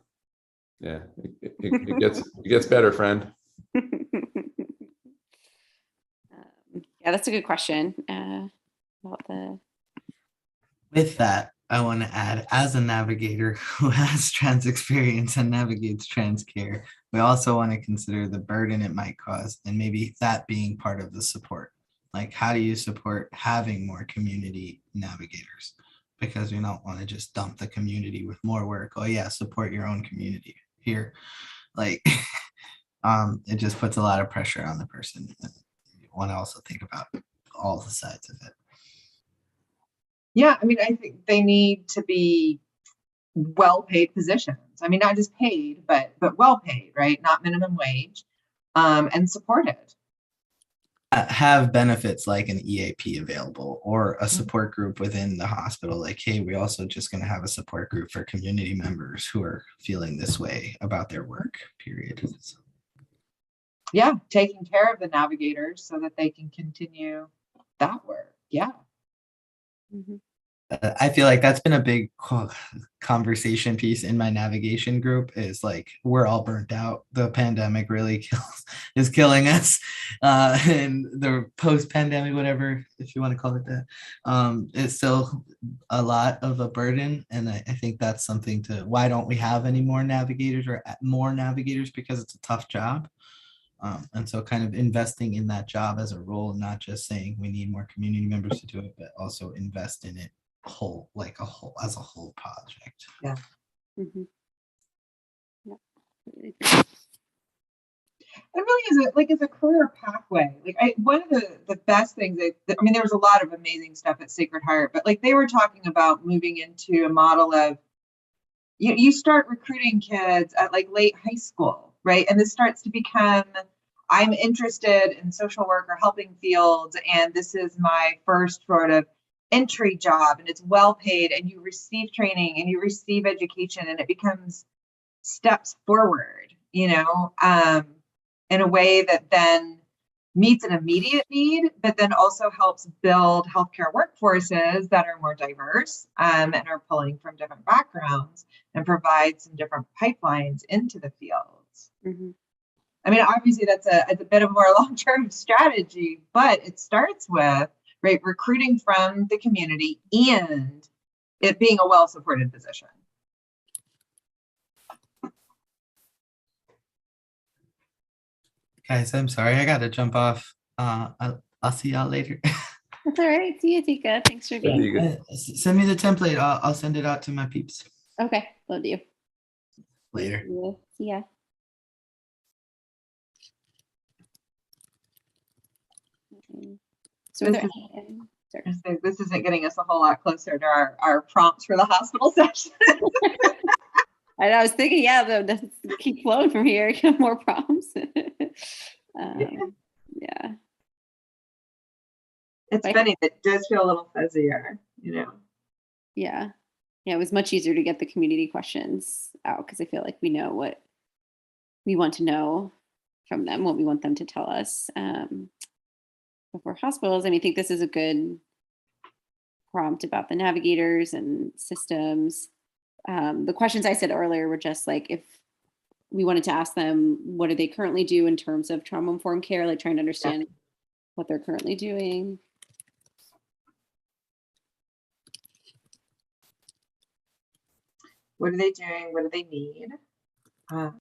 Yeah, it gets better, friend. Yeah, that's a good question. With that, I want to add, as a navigator who has trans experience and navigates trans care, we also want to consider the burden it might cause, and maybe that being part of the support. Like, how do you support having more community navigators? Because we don't want to just dump the community with more work. Oh yeah, support your own community here. Like, it just puts a lot of pressure on the person. You want to also think about all the sides of it. Yeah, I mean, I think they need to be well-paid positions. I mean, not just paid, but well-paid, right? Not minimum wage, and supported. Have benefits like an EAP available, or a support group within the hospital. Like, hey, we also just going to have a support group for community members who are feeling this way about their work, period. Yeah, taking care of the navigators so that they can continue that work. Yeah. I feel like that's been a big conversation piece in my navigation group, is like, we're all burnt out. The pandemic really is killing us. And the post-pandemic, whatever, if you want to call it that, it's still a lot of a burden. And I think that's something why don't we have any more navigators, or more navigators? Because it's a tough job. And so kind of investing in that job as a role, not just saying we need more community members to do it, but also invest in it as a whole project. Yeah. Yeah. It really is a career pathway. Like, one of the best things I mean, there was a lot of amazing stuff at Sacred Heart, but like, they were talking about moving into a model of, you start recruiting kids at like late high school, right? And this starts to become, I'm interested in social work or helping fields, and this is my first sort of entry job, and it's well paid, and you receive training and you receive education, and it becomes steps forward, in a way that then meets an immediate need, but then also helps build healthcare workforces that are more diverse, and are pulling from different backgrounds, and provide some different pipelines into the fields. I mean, obviously that's a bit of a more long-term strategy, but it starts with, right, recruiting from the community and it being a well-supported position. Guys, I'm sorry, I gotta jump off. I'll see y'all later. That's all right. See you, Tika. Thanks for There being you here. go. Send me the template. I'll send it out to my peeps Okay, love you. later. See ya. Okay. So are This there is- any, sorry. So this isn't getting us a whole lot closer to our prompts for the hospital session. I was thinking, yeah, let's keep flowing from here. Get more problems. Yeah. It's Right. funny, it does feel a little fuzzier, you know. Yeah. Yeah, it was much easier to get the community questions out because I feel like we know what we want to know from them, what we want them to tell us. Before hospitals, I think this is a good prompt about the navigators and systems. The questions I said earlier were just like if we wanted to ask them, what do they currently do in terms of trauma-informed care, like trying to understand what they're currently doing. What are they doing? What do they need? And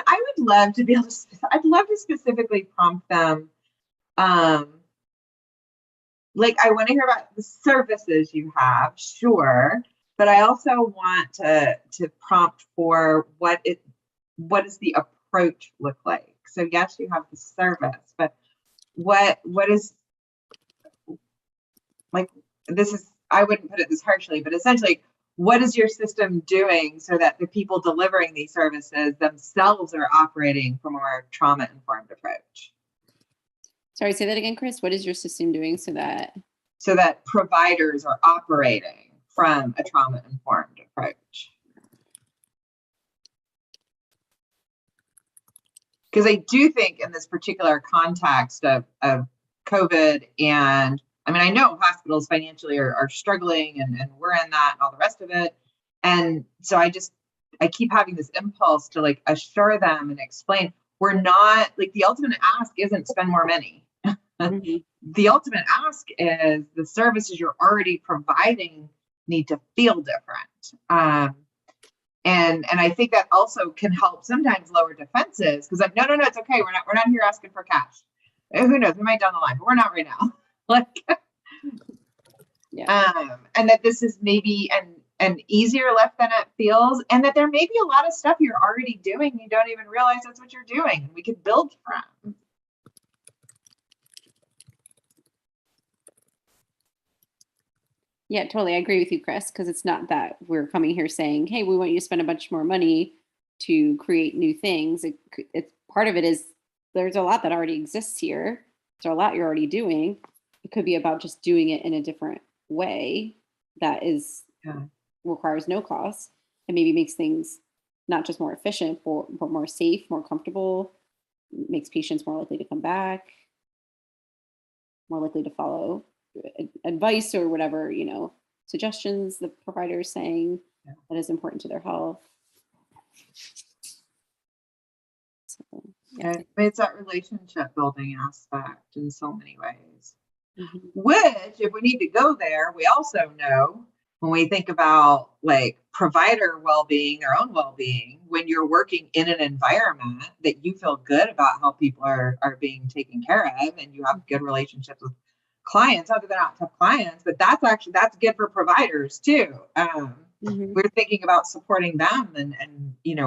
I would love to be able to, I'd love to specifically prompt them. Like, I want to hear about the services you have, sure. But I also want to prompt for what does the approach look like? So yes, you have the service, but what is, like, this is, I wouldn't put it this harshly, but essentially, what is your system doing so that the people delivering these services themselves are operating from a more trauma-informed approach? Sorry, say that again, Chris. What is your system doing so that providers are operating from a trauma-informed approach? Because I do think in this particular context of COVID, and I know hospitals financially are struggling and we're in that and all the rest of it. And so I keep having this impulse to like assure them and explain, we're not, like, the ultimate ask isn't spend more money. The ultimate ask is the services you're already providing need to feel different. And I think that also can help sometimes lower defenses, because like, no, it's okay. We're not here asking for cash. Who knows? We might down the line, but we're not right now. Like, and that this is maybe an easier lift than it feels, and that there may be a lot of stuff you're already doing. You don't even realize that's what you're doing, and we could build from. Yeah, totally. I agree with you, Chris, because it's not that we're coming here saying, hey, we want you to spend a bunch more money to create new things. It's part of it is there's a lot that already exists here. There's a lot you're already doing. It could be about just doing it in a different way that is requires no cost and maybe makes things not just more efficient, but more safe, more comfortable, makes patients more likely to come back, more likely to follow advice or whatever, suggestions the provider is saying that is important to their health. So, it's that relationship building aspect in so many ways. Which, if we need to go there, we also know when we think about like provider well-being, their own well-being, when you're working in an environment that you feel good about how people are being taken care of, and you have good relationships with clients, other than not tough clients, but that's good for providers too. We're thinking about supporting them and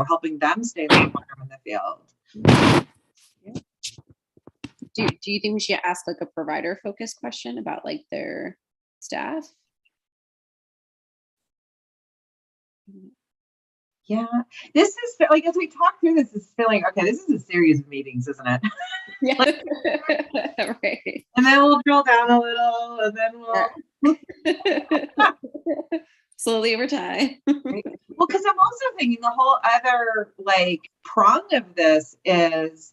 helping them stay warm in the field. do you think we should ask like a provider focused question about like their staff? Yeah, this is like, as we talk through this is feeling, okay, this is a series of meetings, isn't it? Yeah. Right. And then we'll drill down a little, and then we'll slowly over time. Well, because I'm also thinking the whole other like prong of this is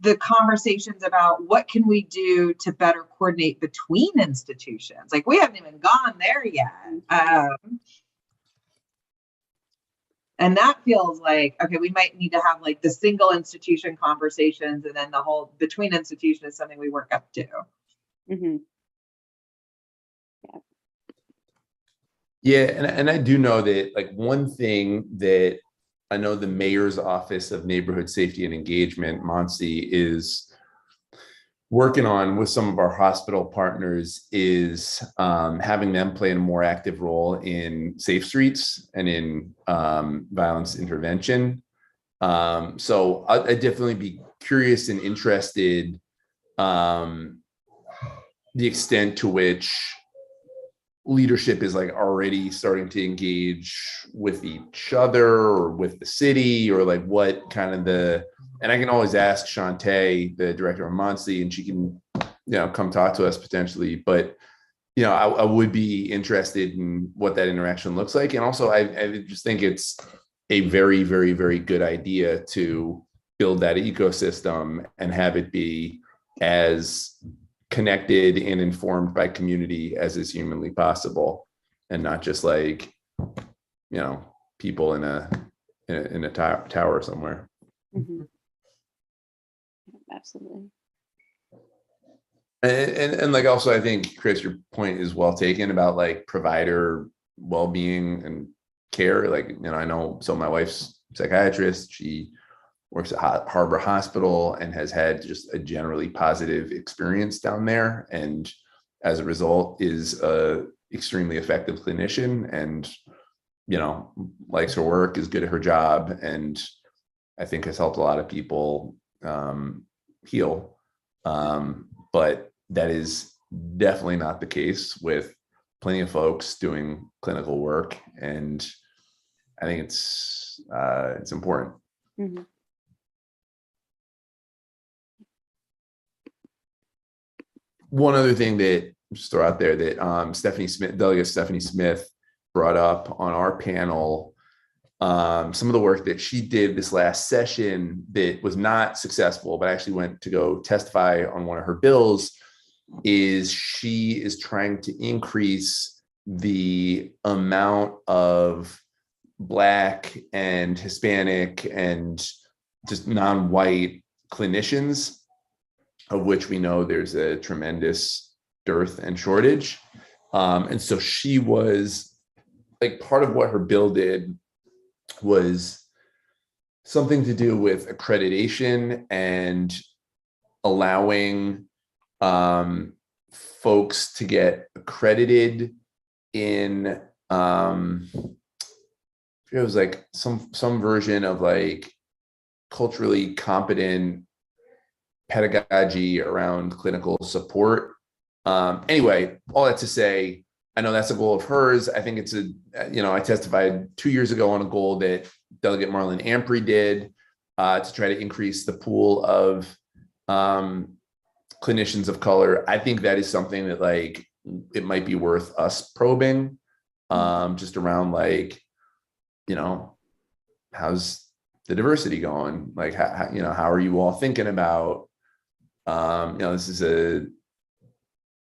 the conversations about what can we do to better coordinate between institutions. Like, we haven't even gone there yet. And that feels like, okay, we might need to have like the single institution conversations, and then the whole between institution is something we work up to. Yeah, and I do know that like one thing that I know the mayor's office of neighborhood safety and engagement, MONSE, is working on with some of our hospital partners is having them play a more active role in Safe Streets and in violence intervention. So I'd definitely be curious and interested the extent to which leadership is like already starting to engage with each other or with the city, or like what kind of and I can always ask Shantae, the director of Monsi, and she can, come talk to us potentially. But, I would be interested in what that interaction looks like. And also, I just think it's a very, very, very good idea to build that ecosystem and have it be as connected and informed by community as is humanly possible, and not just like, people in a tower somewhere. Mhm. Absolutely. And like, also, I think, Chris, your point is well taken about like provider well-being and care. Like, I know, so my wife's a psychiatrist. She works at Harbor Hospital and has had just a generally positive experience down there. And as a result is a extremely effective clinician and, likes her work, is good at her job. And I think has helped a lot of people heal. But that is definitely not the case with plenty of folks doing clinical work. And I think it's important. Mhm. One other thing that just throw out there that Delegate Stephanie Smith brought up on our panel, some of the work that she did this last session that was not successful, but actually went to go testify on one of her bills, is she is trying to increase the amount of Black and Hispanic and just non-white clinicians, of which we know there's a tremendous dearth and shortage. And so she was like, part of what her bill did was something to do with accreditation and allowing folks to get accredited in it was like some version of like culturally competent pedagogy around clinical support. Anyway, all that to say, I know that's a goal of hers. I think it's I testified 2 years ago on a goal that Delegate Marlon Ampry did to try to increase the pool of clinicians of color. I think that is something that like, it might be worth us probing just around like, how's the diversity going? Like, how are you all thinking about, this is a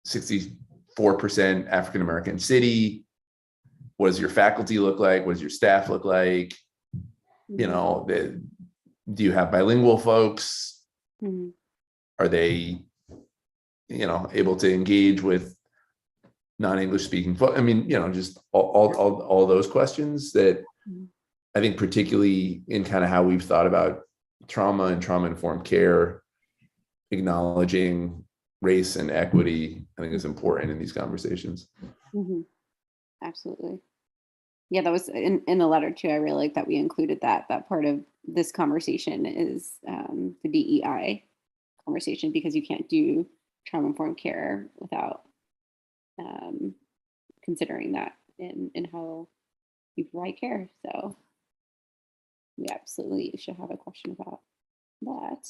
64% African-American city. What does your faculty look like? What does your staff look like? Do you have bilingual folks? Mhm. Are they, able to engage with non-English speaking folks? I mean, just all those questions that I think, particularly in kind of how we've thought about trauma and trauma-informed care, acknowledging race and equity, I think is important in these conversations. Mhm. Absolutely. Yeah, that was in the letter too. I really like that we included that part of this conversation is the DEI conversation, because you can't do trauma-informed care without considering that in how you provide care. So we absolutely should have a question about that.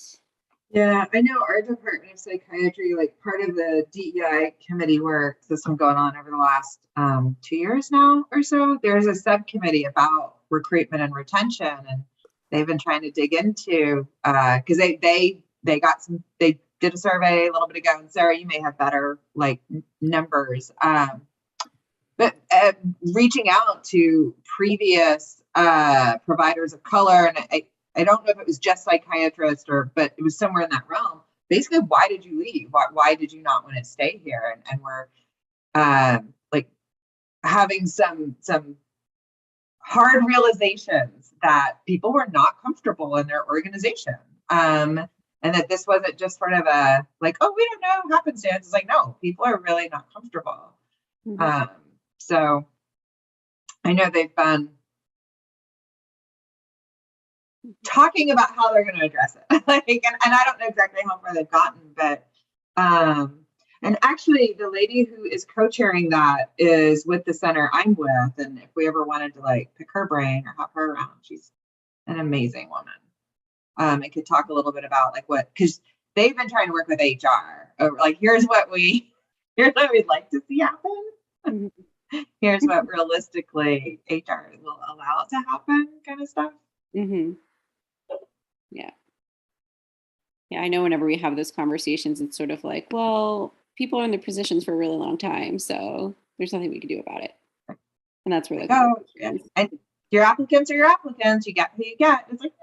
Yeah, I know our Department of Psychiatry, like part of the DEI committee work that's been going on over the last 2 years now or so, there's a subcommittee about recruitment and retention, and they've been trying to dig into because they did a survey a little bit ago, and Sarah, you may have better like numbers, but reaching out to previous providers of color, and I don't know if it was just psychiatrists but it was somewhere in that realm. Basically, why did you leave? Why did you not want to stay here? And we're like having some hard realizations that people were not comfortable in their organization. And And that this wasn't just sort of a like, oh, we don't know happenstance. It's like, no, people are really not comfortable. So I know they've been talking about how they're going to address it. Like, and I don't know exactly how far they've gotten, but and actually the lady who is co-chairing that is with the center I'm with. And if we ever wanted to like pick her brain or have her around, she's an amazing woman. And could talk a little bit about like what, because they've been trying to work with HR over like, here's what we'd like to see happen. Here's what realistically HR will allow to happen, kind of stuff. Yeah. Yeah, I know whenever we have those conversations, it's sort of like, well, people are in their positions for a really long time, so there's nothing we can do about it. And that's where and your applicants are your applicants. You get who you get. It's like,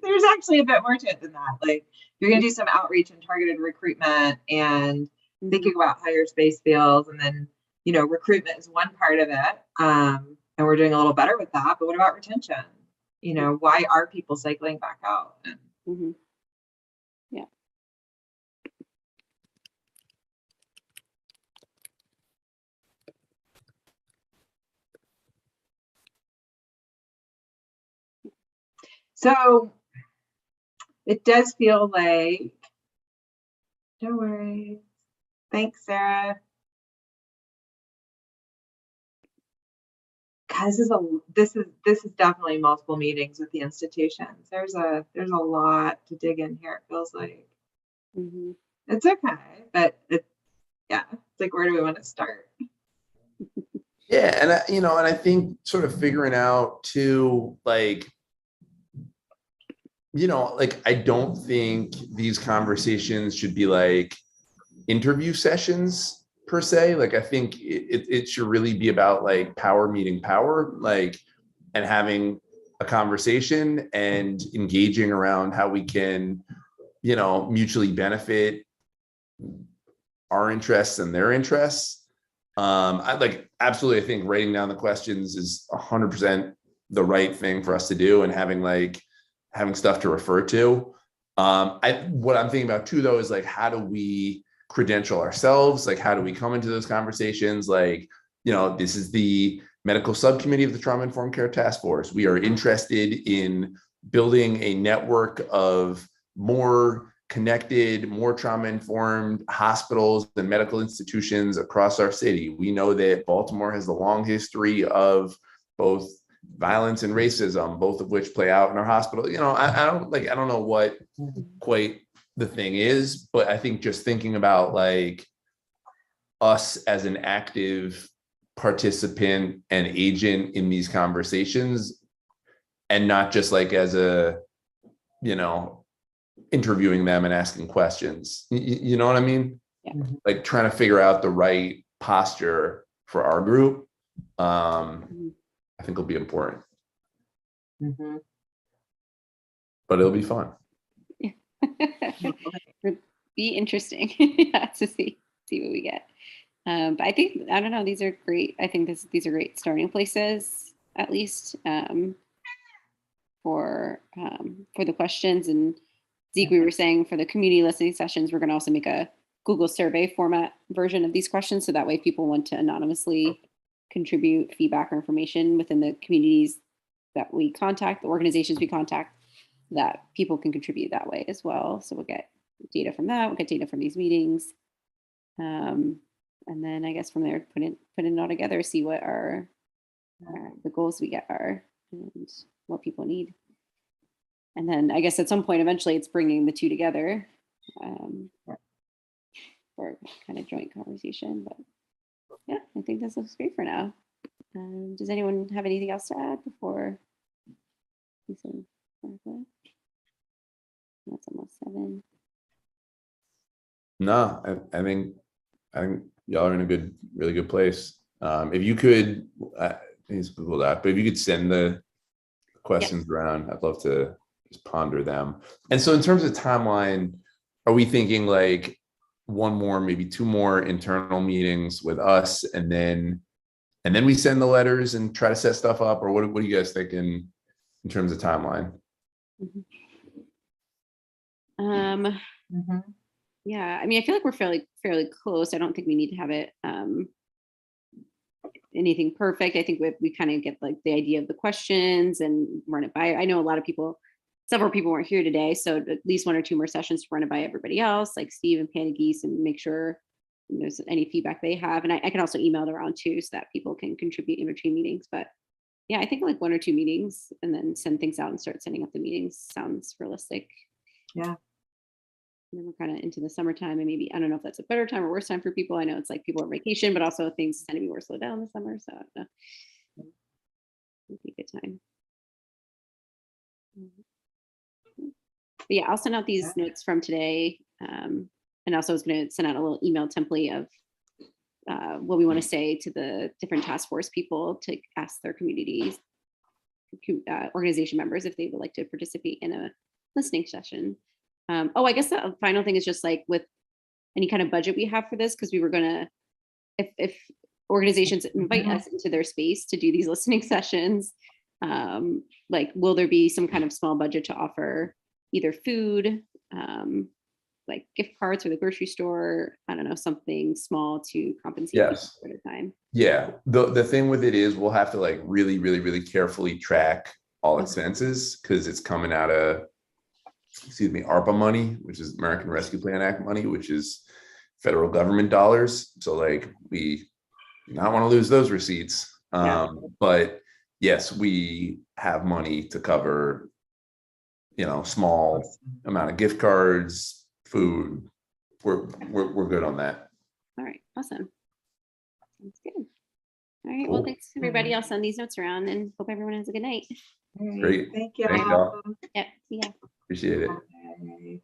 there's actually a bit more to it than that. Like, you're going to do some outreach and targeted recruitment and thinking about how your space feels. And then, you know, recruitment is one part of it. And we're doing a little better with that. But what about retention? You know, why are people cycling back out? Yeah. So it does feel like, don't worry. Thanks, Sarah. God, this is definitely multiple meetings with the institutions. There's a lot to dig in here. It feels like it's okay, but it's like, where do we want to start? Yeah, and I think sort of figuring out too, like, like, I don't think these conversations should be like interview sessions per se. Like, I think it should really be about like power meeting power, like, and having a conversation and engaging around how we can, mutually benefit our interests and their interests. I absolutely, I think writing down the questions is 100% the right thing for us to do, and having stuff to refer to. What I'm thinking about too, though, is like, how do we credential ourselves? Like, how do we come into those conversations? Like, this is the medical subcommittee of the Trauma Informed Care Task Force. We are interested in building a network of more connected, more trauma-informed hospitals and medical institutions across our city. We know that Baltimore has a long history of both violence and racism, both of which play out in our hospital. I don't know what quite the thing is, but I think just thinking about like us as an active participant and agent in these conversations, and not just like as a, interviewing them and asking questions. You know what I mean? Yeah. Like, trying to figure out the right posture for our group. I think will be important. But it'll be fun. It'll be interesting to see what we get. But I think, I don't know, these are great. I think these are great starting places, at least for the questions. And Zeke, we were saying for the community listening sessions, we're going to also make a Google survey format version of these questions. So that way people want to anonymously contribute feedback or information within the communities that we contact, the organizations we contact, that people can contribute that way as well. So we'll get data from that. We'll get data from these meetings. And then I guess from there, put it all together, see what the goals we get are and what people need. And then I guess at some point, eventually it's bringing the two together for kind of joint conversation. But yeah, I think this looks great for now. Does anyone have anything else to add before? That's almost 7. No, I think y'all are in a really good place. If you could, please Google that, but if you could send the questions around, I'd love to just ponder them. And so in terms of timeline, are we thinking like one more, maybe 2 more internal meetings with us, and then we send the letters and try to set stuff up? Or what are you guys thinking in terms of timeline? Mhm. Yeah, I mean, I feel like we're fairly close. I don't think we need to have it anything perfect. I think we kind of get like the idea of the questions and run it by. I know a lot of people, several people weren't here today, so at least 1 or 2 more sessions to run it by everybody else, like Steve and Panny Geese, and make sure there's any feedback they have. And I can also email it around too, so that people can contribute in between meetings. But yeah, I think like 1 or 2 meetings and then send things out and start setting up the meetings sounds realistic. Yeah. And then we're kind of into the summertime, and maybe, I don't know if that's a better time or worse time for people. I know it's like people are on vacation, but also things tend to be more slowed down in the summer. So I don't know. It'd be a good time. But yeah, I'll send out these notes from today. And also I was going to send out a little email template of what we want to say to the different task force people to ask their communities, organization members if they would like to participate in a listening session. Oh, I guess the final thing is just like with any kind of budget we have for this, because we were gonna, if organizations invite us into their space to do these listening sessions, like will there be some kind of small budget to offer either food, like gift cards for the grocery store? I don't know, something small to compensate Yes. people at a time. Yeah, the thing with it is we'll have to like really carefully track all expenses because it's coming out of, excuse me, ARPA money, which is American Rescue Plan Act money, which is federal government dollars. So like we do not want to lose those receipts. But yes, we have money to cover, small amount of gift cards, food. We're good on that. All right, awesome. Sounds good. All right, well, thanks everybody. I'll send these notes around and hope everyone has a good night. All right, Great. Thank you. Thank y'all. Yep, see ya. Appreciate it. Bye.